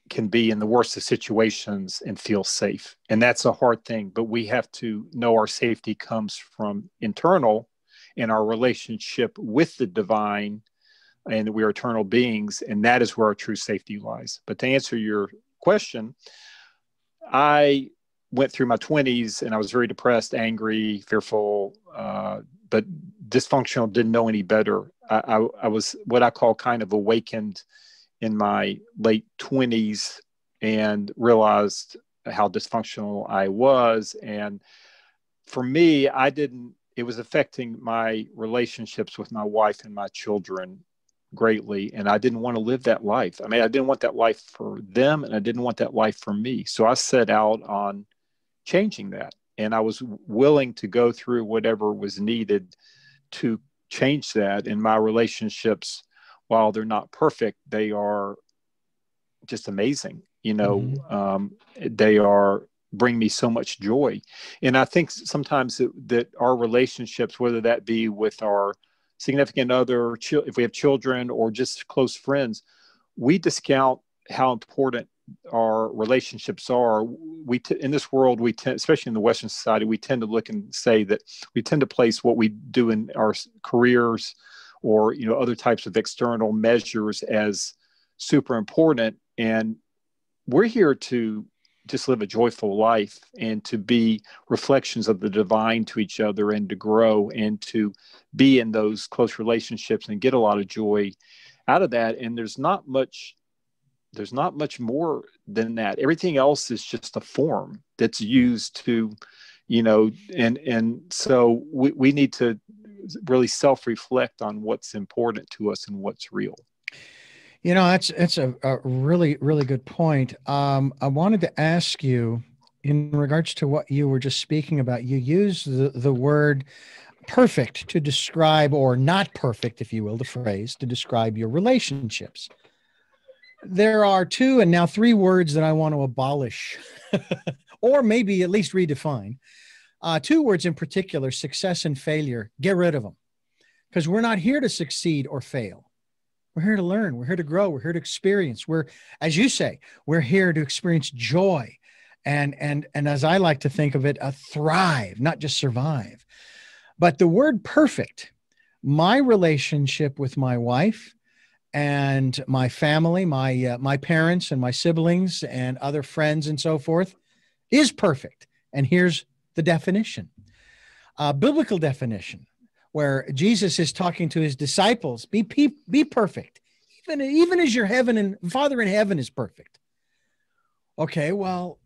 S2: can be in the worst of situations and feel safe. And that's a hard thing, but we have to know our safety comes from internal, in our relationship with the divine, and that we are eternal beings. And that is where our true safety lies. But to answer your question, I went through my 20s and I was very depressed, angry, fearful, but dysfunctional, didn't know any better. I was what I call kind of awakened in my late 20s and realized how dysfunctional I was. And for me, it was affecting my relationships with my wife and my children greatly. And I didn't want to live that life. I mean, I didn't want that life for them, and I didn't want that life for me. So I set out on changing that. And I was willing to go through whatever was needed to change that. In my relationships, while they're not perfect, they are just amazing. They bring me so much joy. And I think sometimes that our relationships, whether that be with our significant other, if we have children, or just close friends, we discount how important our relationships are, in this world, we tend, especially in the Western society, we tend to look and say that we tend to place what we do in our careers or, you know, other types of external measures as super important. And we're here to just live a joyful life and to be reflections of the divine to each other and to grow and to be in those close relationships and get a lot of joy out of that. And there's not much more than that. Everything else is just a form that's used to, you know, and so we need to really self-reflect on what's important to us and what's real.
S1: You know, that's a really, really good point. I wanted to ask you, in regards to what you were just speaking about, you used the word perfect to describe, or not perfect, if you will, the phrase to describe your relationships. There are two and now three words that I want to abolish, or maybe at least redefine. Two words in particular: success and failure. Get rid of them, because we're not here to succeed or fail. We're here to learn. We're here to grow. We're here to experience. We're, as you say, we're here to experience joy, and as I like to think of it, thrive, not just survive. But the word perfect, my relationship with my wife and my family, my parents and my siblings and other friends and so forth, is perfect. And here's the definition, biblical definition, where Jesus is talking to his disciples: be perfect, even as your heaven and Father in heaven is perfect. Okay, well,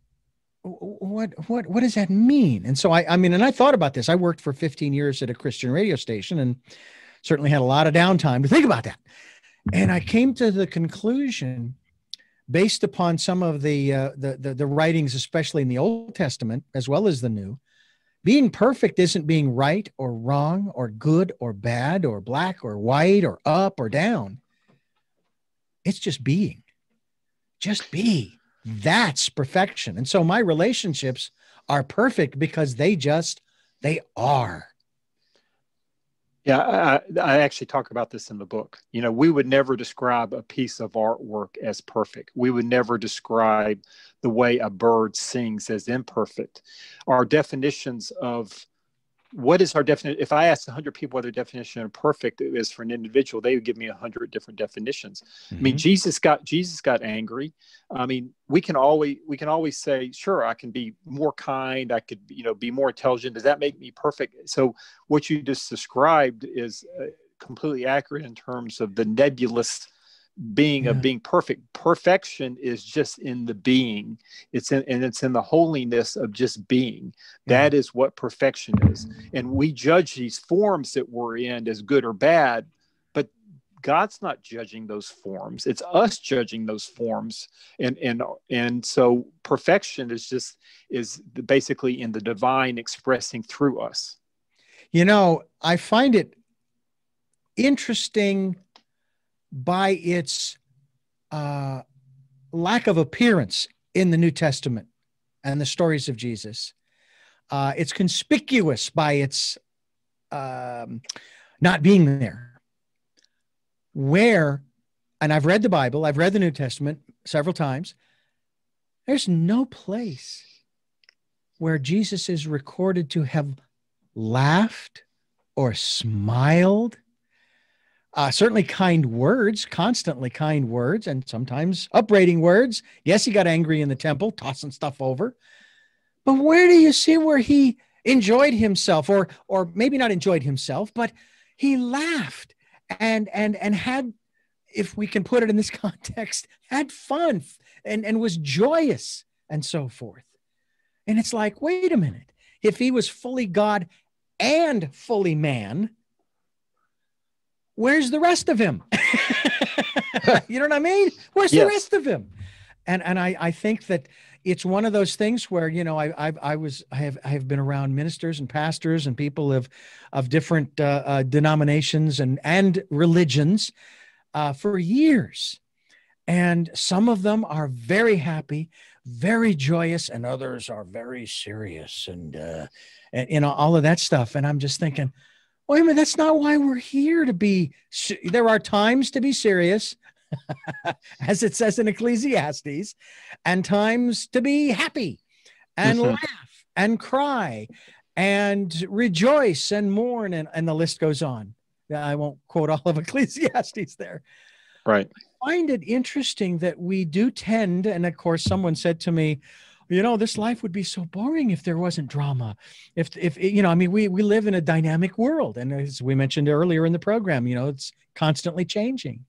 S1: what does that mean? And so I mean, and I thought about this. I worked for 15 years at a Christian radio station and certainly had a lot of downtime to think about that. And I came to the conclusion, based upon some of the writings, especially in the Old Testament as well as the New, being perfect isn't being right or wrong or good or bad or black or white or up or down. It's just being. Just be. That's perfection. And so my relationships are perfect because they are.
S2: Yeah, I actually talk about this in the book. You know, we would never describe a piece of artwork as perfect. We would never describe the way a bird sings as imperfect. Our definitions of what is our definition? If I asked 100 people what their definition of perfect is for an individual, they would give me 100 different definitions. Mm-hmm. I mean, Jesus got angry. I mean, we can always say, sure, I can be more kind. I could, you know, be more intelligent. Does that make me perfect? So what you just described is completely accurate in terms of the nebulous being of being perfect. Perfection is just in the being. It's in the holiness of just being. That is what perfection is. And we judge these forms that we're in as good or bad, but God's not judging those forms. It's us judging those forms. And so perfection is basically in the divine expressing through us.
S1: You know, I find it interesting by its lack of appearance in the New Testament and the stories of Jesus. It's conspicuous by its not being there. Where, and I've read the Bible, I've read the New Testament several times, there's no place where Jesus is recorded to have laughed or smiled. Certainly kind words, constantly kind words, and sometimes upbraiding words. Yes, he got angry in the temple, tossing stuff over. But where do you see where he enjoyed himself, or maybe not enjoyed himself, but he laughed and had, if we can put it in this context, had fun and was joyous and so forth. And it's like, wait a minute. If he was fully God and fully man, where's the rest of him? You know what I mean? Where's the rest of him? And I think that it's one of those things where, you know, I have been around ministers and pastors and people of different denominations and religions for years. And some of them are very happy, very joyous, and others are very serious and you know, all of that stuff. And I'm just thinking, wait a minute, that's not why we're here to be. There are times to be serious. as it says in Ecclesiastes, and times to be happy and laugh and cry and rejoice and mourn. And the list goes on. I won't quote all of Ecclesiastes there.
S2: Right.
S1: I find it interesting that we do tend, and of course, someone said to me, you know, this life would be so boring if there wasn't drama. If you know, I mean, we live in a dynamic world. And as we mentioned earlier in the program, you know, it's constantly changing.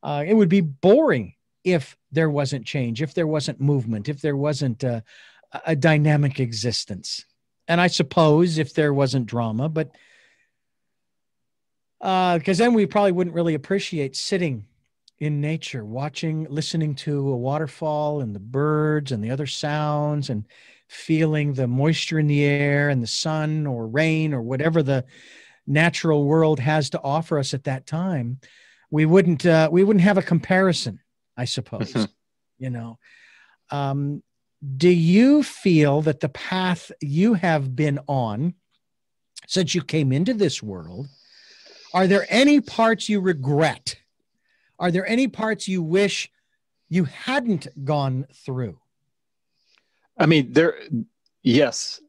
S1: It would be boring if there wasn't change, if there wasn't movement, if there wasn't a dynamic existence. And I suppose if there wasn't drama, but because then we probably wouldn't really appreciate sitting in nature, watching, listening to a waterfall and the birds and the other sounds and feeling the moisture in the air and the sun or rain or whatever the natural world has to offer us at that time. We wouldn't have a comparison, I suppose, you know. Do you feel that the path you have been on since you came into this world, are there any parts you regret? Are there any parts you wish you hadn't gone through?
S2: I mean, yes,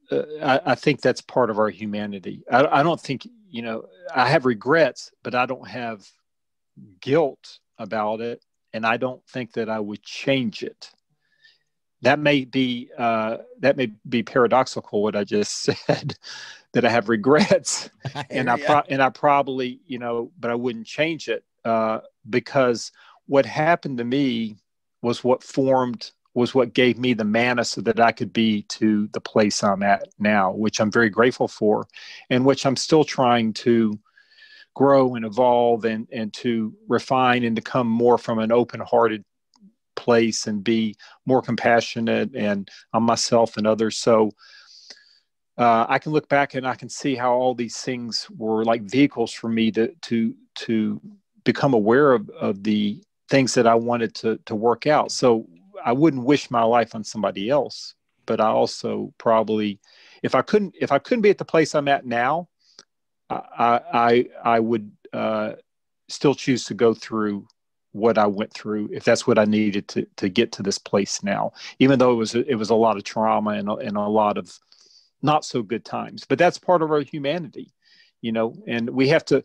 S2: I think that's part of our humanity. I don't think, you know, I have regrets, but I don't have guilt about it. And I don't think that I would change it. That may be paradoxical, what I just said, that I have regrets and I probably, you know, but I wouldn't change it. Because what happened to me was what gave me the manna so that I could be to the place I'm at now, which I'm very grateful for, and which I'm still trying to grow and evolve and to refine and to come more from an open-hearted place and be more compassionate and on myself and others. So I can look back and I can see how all these things were like vehicles for me to become aware of the things that I wanted to work out. So I wouldn't wish my life on somebody else, but I also probably, if I couldn't be at the place I'm at now, I would still choose to go through what I went through if that's what I needed to get to this place now, even though it was a lot of trauma and a lot of not so good times, but that's part of our humanity. You know, and we have to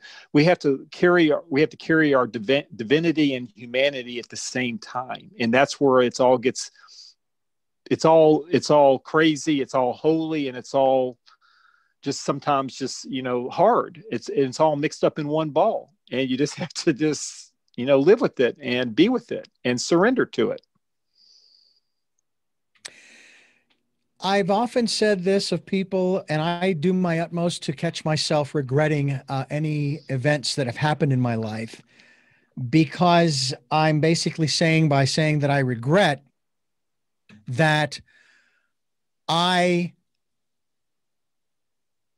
S2: carry our divinity and humanity at the same time, and that's where it's all crazy, it's all holy, and it's all just sometimes just, you know, hard. It's all mixed up in one ball, and you just have to just, you know, live with it and be with it and surrender to it.
S1: I've often said this of people, and I do my utmost to catch myself regretting any events that have happened in my life, because I'm basically saying that I regret that I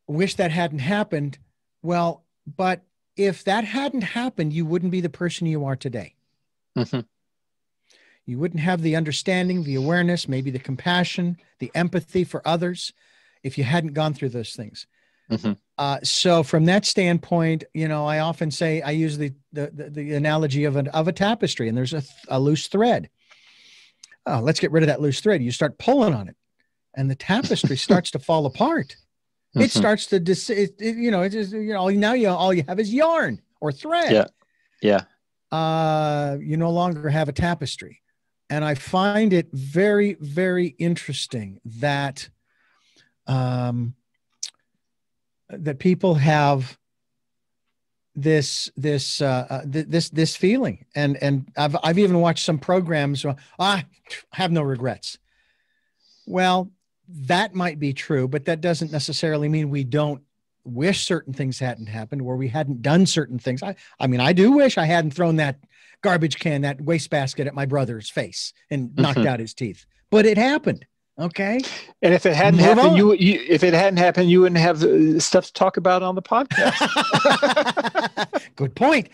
S1: wish that hadn't happened. Well, but if that hadn't happened, you wouldn't be the person you are today. Mm-hmm. You wouldn't have the understanding, the awareness, maybe the compassion, the empathy for others if you hadn't gone through those things. Mm-hmm. So from that standpoint, you know, I often say, I use the analogy of a tapestry, and there's a loose thread. Oh, let's get rid of that loose thread. You start pulling on it and the tapestry starts to fall apart. Mm-hmm. It starts to, now all you have is yarn or thread.
S2: Yeah.
S1: You no longer have a tapestry. And I find it very, very interesting that that people have this feeling, and I've even watched some programs where I have no regrets. Well, that might be true, but that doesn't necessarily mean we don't wish certain things hadn't happened or we hadn't done certain things. I mean, I do wish I hadn't thrown that garbage can, that wastebasket at my brother's face and knocked out his teeth, but it happened. Okay.
S2: And if it hadn't happened, if it hadn't happened, you wouldn't have stuff to talk about on the podcast.
S1: Good point.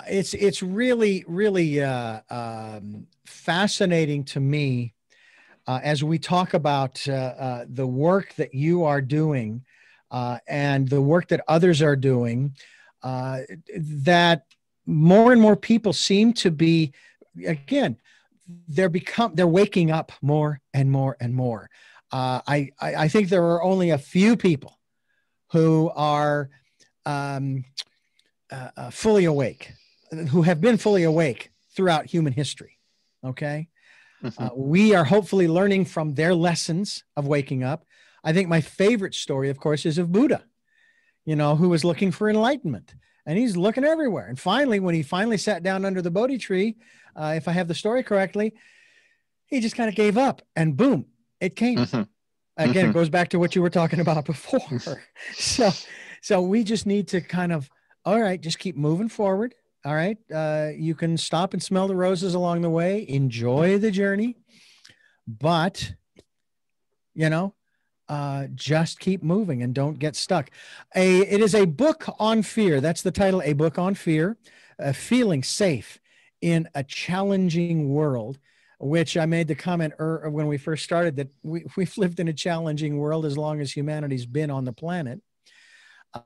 S1: It's really, really fascinating to me as we talk about the work that you are doing and the work that others are doing, that more and more people seem to be, again, they're waking up more and more and more. I think there are only a few people who are fully awake, who have been fully awake throughout human history. Okay. We are hopefully learning from their lessons of waking up. I think my favorite story, of course, is of Buddha, who was looking for enlightenment, and he's looking everywhere. And finally, when he finally sat down under the Bodhi tree, if I have the story correctly, he just kind of gave up, and boom, it came. Again, it goes back to what you were talking about before. So we just need to kind of, all right, just keep moving forward. All right. You can stop and smell the roses along the way, enjoy the journey, but, just keep moving and don't get stuck. It is a book on fear. That's the title, A Book on Fear, Feeling Safe in a Challenging World, which I made the comment when we first started that we've lived in a challenging world as long as humanity's been on the planet.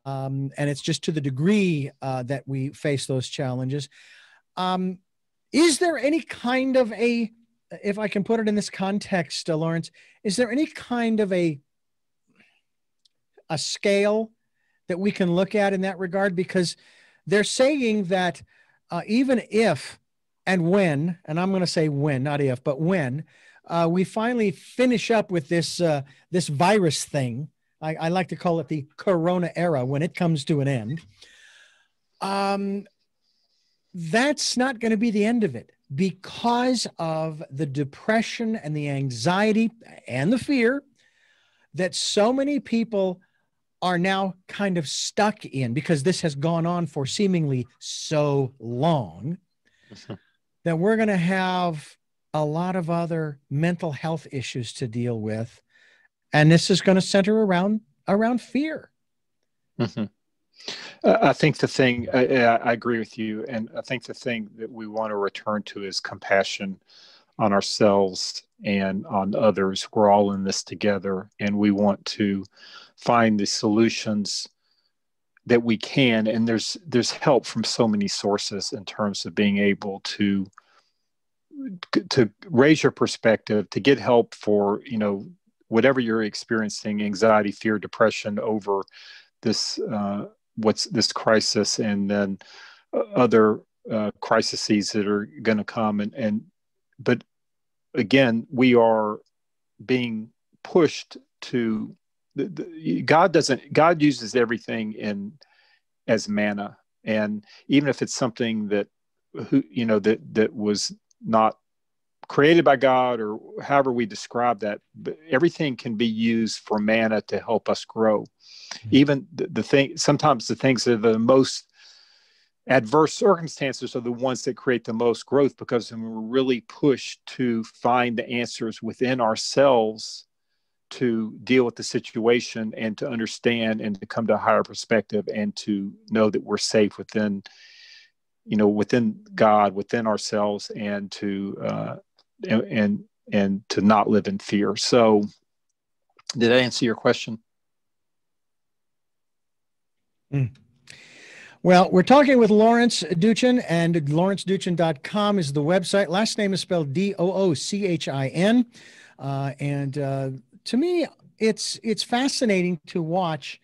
S1: And it's just to the degree that we face those challenges. Is there any kind of if I can put it in this context, Lawrence, is there any kind of a scale that we can look at in that regard? Because they're saying that even if and when, and I'm going to say when, not if, but when we finally finish up with this virus thing, I like to call it the Corona era, when it comes to an end, that's not going to be the end of it, because of the depression and the anxiety and the fear that so many people are now kind of stuck in, because this has gone on for seemingly so long, that we're going to have a lot of other mental health issues to deal with. And this is going to center around fear.
S2: I think the thing, I agree with you. And I think the thing that we want to return to is compassion on ourselves and on others. We're all in this together, and we want to find the solutions that we can. And there's help from so many sources in terms of being able to raise your perspective, to get help for, whatever you're experiencing, anxiety, fear, depression over this, this crisis, and then other crises that are going to come. But again, we are being pushed to God uses everything as manna. And even if it's something that was not created by God, or however we describe that, but everything can be used for manna to help us grow. Mm-hmm. Even sometimes the things that are the most adverse circumstances are the ones that create the most growth, because we're really pushed to find the answers within ourselves to deal with the situation, and to understand, and to come to a higher perspective, and to know that we're safe within God, within ourselves, and to to not live in fear. So, did I answer your question?
S1: Well, we're talking with Lawrence Doochin, and lawrencedoochin.com is the website. Last name is spelled Doochin. And to me, it's fascinating to watch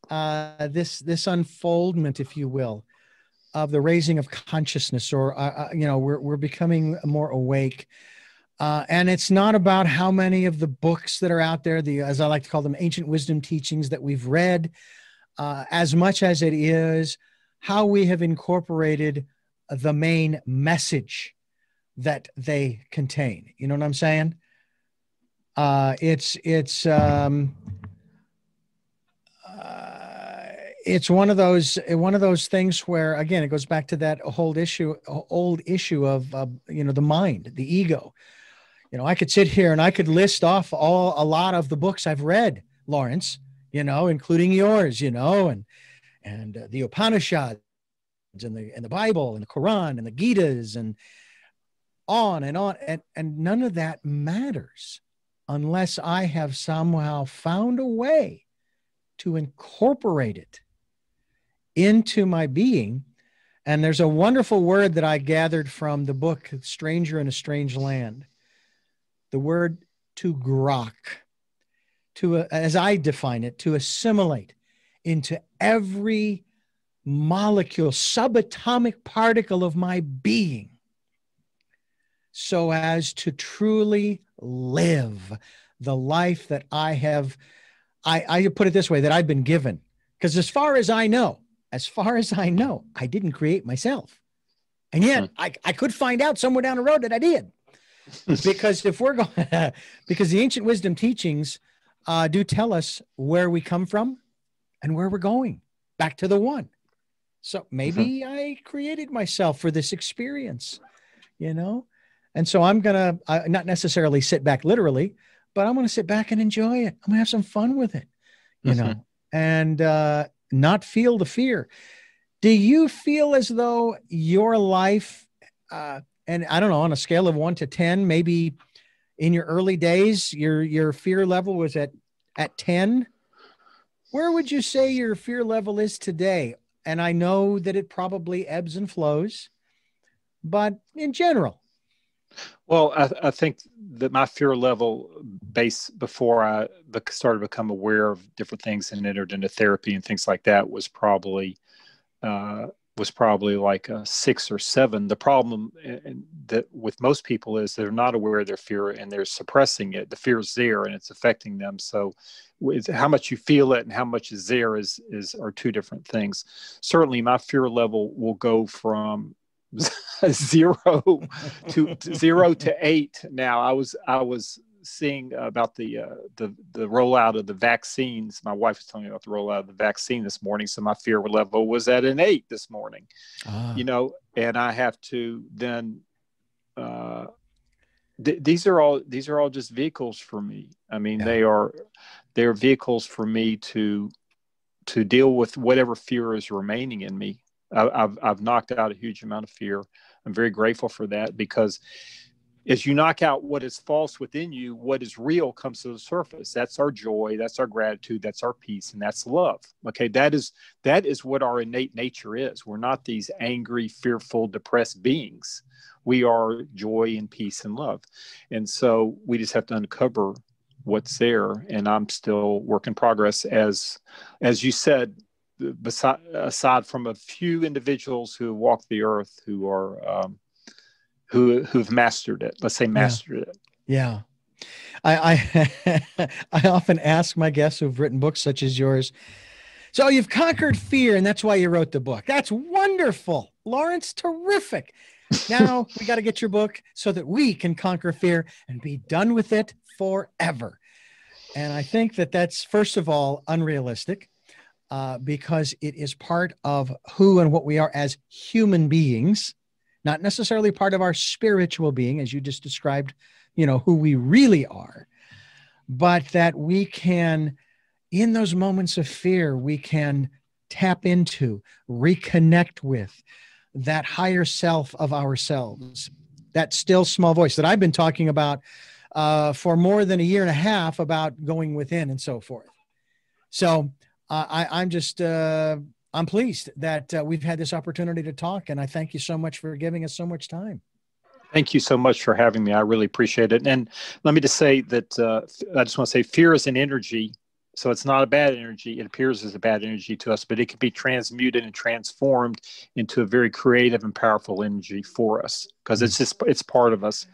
S1: this unfoldment, if you will, of the raising of consciousness, or we're becoming more awake. And it's not about how many of the books that are out there, as I like to call them, ancient wisdom teachings that we've read, as much as it is how we have incorporated the main message that they contain. You know what I'm saying? It's one of those things where, again, it goes back to that old issue of the mind, the ego. I could sit here and I could list off a lot of the books I've read, Lawrence, including yours, and the Upanishads, and the Bible, and the Quran, and the Gitas, and on, and none of that matters unless I have somehow found a way to incorporate it into my being And there's a wonderful word that I gathered from the book Stranger in a Strange Land. The word to grok, as I define it, to assimilate into every molecule, subatomic particle of my being, so as to truly live the life that I put it this way, that I've been given. Because as far as I know, I didn't create myself. And yet I could find out somewhere down the road that I did. Because because the ancient wisdom teachings do tell us where we come from and where we're going, back to the one. So maybe I created myself for this experience, And so I'm going to not necessarily sit back literally, but I'm going to sit back and enjoy it. I'm going to have some fun with it, and not feel the fear. Do you feel as though your life, and I don't know, on a scale of 1 to 10, maybe in your early days, your fear level was at 10? Where would you say your fear level is today? And I know that it probably ebbs and flows, but in general.
S2: Well, I think that my fear level before I started to become aware of different things and entered into therapy and things like that was probably like a 6 or 7. The problem that with most people is they're not aware of their fear and they're suppressing it. The fear is there and it's affecting them. So how much you feel it and how much is there are two different things. Certainly my fear level will go from 0 to 8. Now I was seeing about the rollout of the vaccines. My wife was telling me about the rollout of the vaccine this morning. So my fear level was at an 8 this morning, and I have to then, these are all just vehicles for me. I mean, they're vehicles for me to deal with whatever fear is remaining in me. I've knocked out a huge amount of fear. I'm very grateful for that, because as you knock out what is false within you, what is real comes to the surface. That's our joy, that's our gratitude, that's our peace, and that's love. Okay, that is what our innate nature is. We're not these angry, fearful, depressed beings. We are joy and peace and love. And so we just have to uncover what's there. And I'm still work in progress, as you said, aside from a few individuals who walk the earth who are who've mastered it. Let's say mastered it.
S1: Yeah. I I often ask my guests who've written books such as yours, so you've conquered fear and that's why you wrote the book. That's wonderful, Lawrence. Terrific. Now we got to get your book so that we can conquer fear and be done with it forever. And I think that that's, first of all, unrealistic, because it is part of who and what we are as human beings, not necessarily part of our spiritual being, as you just described, who we really are, but that we can, in those moments of fear, we can tap into, reconnect with that higher self of ourselves, that still small voice that I've been talking about for more than a year and a half, about going within and so forth. So I'm just, I'm pleased that we've had this opportunity to talk, and I thank you so much for giving us so much time.
S2: Thank you so much for having me. I really appreciate it. And let me just say that I just want to say fear is an energy. So it's not a bad energy. It appears as a bad energy to us, but it can be transmuted and transformed into a very creative and powerful energy for us, because it's part of us.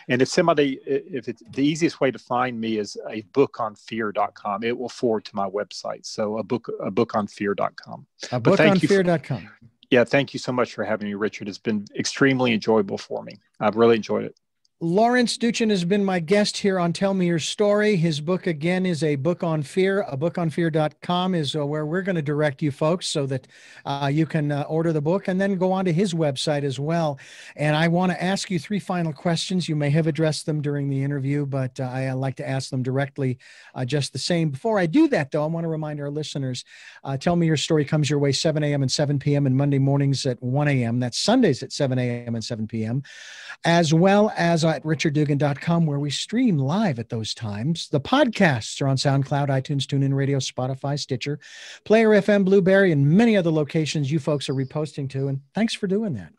S2: And the easiest way to find me is a bookonfear.com. It will forward to my website. So a bookonfear.com.
S1: A bookonfear.com.
S2: Yeah. Thank you so much for having me, Richard. It's been extremely enjoyable for me. I've really enjoyed it.
S1: Lawrence Doochin has been my guest here on Tell Me Your Story. His book, again, is A Book on Fear. A bookonfear.com is where we're going to direct you folks, so that you can order the book and then go on to his website as well. And I want to ask you 3 final questions. You may have addressed them during the interview, but I like to ask them directly just the same. Before I do that, though, I want to remind our listeners, Tell Me Your Story comes your way 7 a.m. and 7 p.m. and Monday mornings at 1 a.m. That's Sundays at 7 a.m. and 7 p.m., as well as at richarddugan.com, where we stream live at those times. The podcasts are on SoundCloud, iTunes, TuneIn Radio, Spotify, Stitcher, Player FM, Blueberry, and many other locations you folks are reposting to. And thanks for doing that.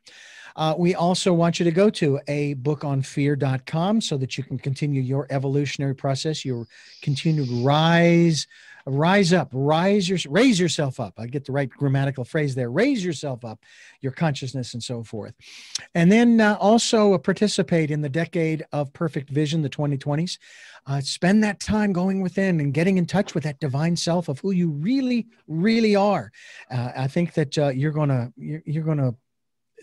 S1: We also want you to go to abookonfear.com so that you can continue your evolutionary process. You continue to rise up, raise yourself up. I get the right grammatical phrase there. Raise yourself up, your consciousness and so forth. And then also participate in the decade of perfect vision, the 2020s. Spend that time going within and getting in touch with that divine self of who you really, really are. I think that you're going to,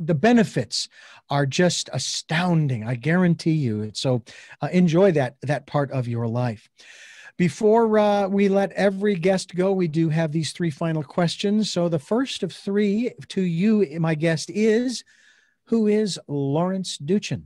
S1: the benefits are just astounding. I guarantee you. So enjoy that part of your life. Before we let every guest go, we do have these three final questions. So the first of three to you, my guest, is, who is Lawrence Doochin?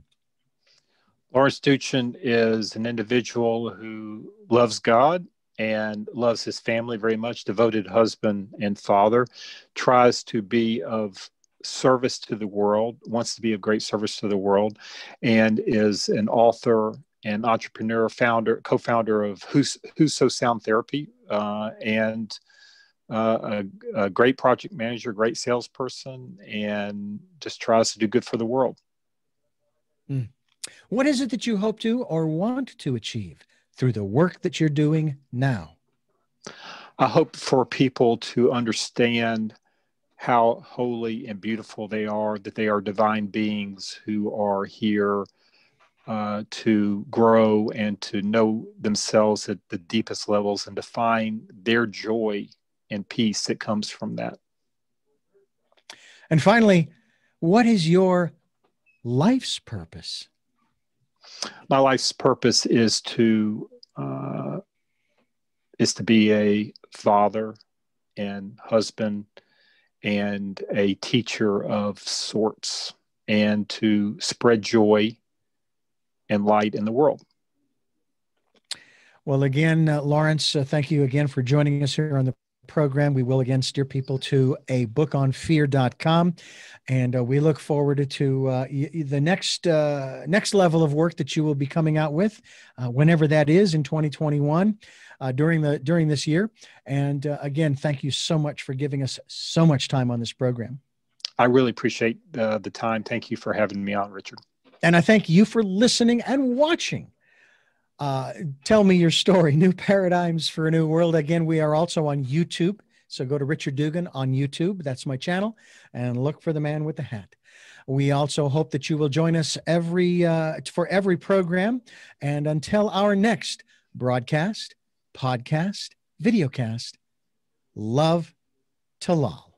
S2: Lawrence Doochin is an individual who loves God and loves his family very much, devoted husband and father, tries to be of service to the world, wants to be of great service to the world, and is an author, an entrepreneur, co-founder of Who's So Sound Therapy, and a great project manager, great salesperson, and just tries to do good for the world.
S1: What is it that you hope to or want to achieve through the work that you're doing now?
S2: I hope for people to understand how holy and beautiful they are, that they are divine beings who are here to grow and to know themselves at the deepest levels and to find their joy and peace that comes from that.
S1: And finally, what is your life's purpose?
S2: My life's purpose is to be a father and husband and a teacher of sorts, and to spread joy and light in the world.
S1: Well, again, Lawrence, thank you again for joining us here on the program. We will again steer people to abookonfear.com, and we look forward to the next level of work that you will be coming out with, whenever that is in 2021, during this year. And again, thank you so much for giving us so much time on this program.
S2: I really appreciate the time. Thank you for having me on, Richard.
S1: And I thank you for listening and watching. Tell Me Your Story, New Paradigms for a New World. Again, we are also on YouTube. So go to Richard Dugan on YouTube. That's my channel. And look for the man with the hat. We also hope that you will join us for every program. And until our next broadcast, podcast, videocast, love to love.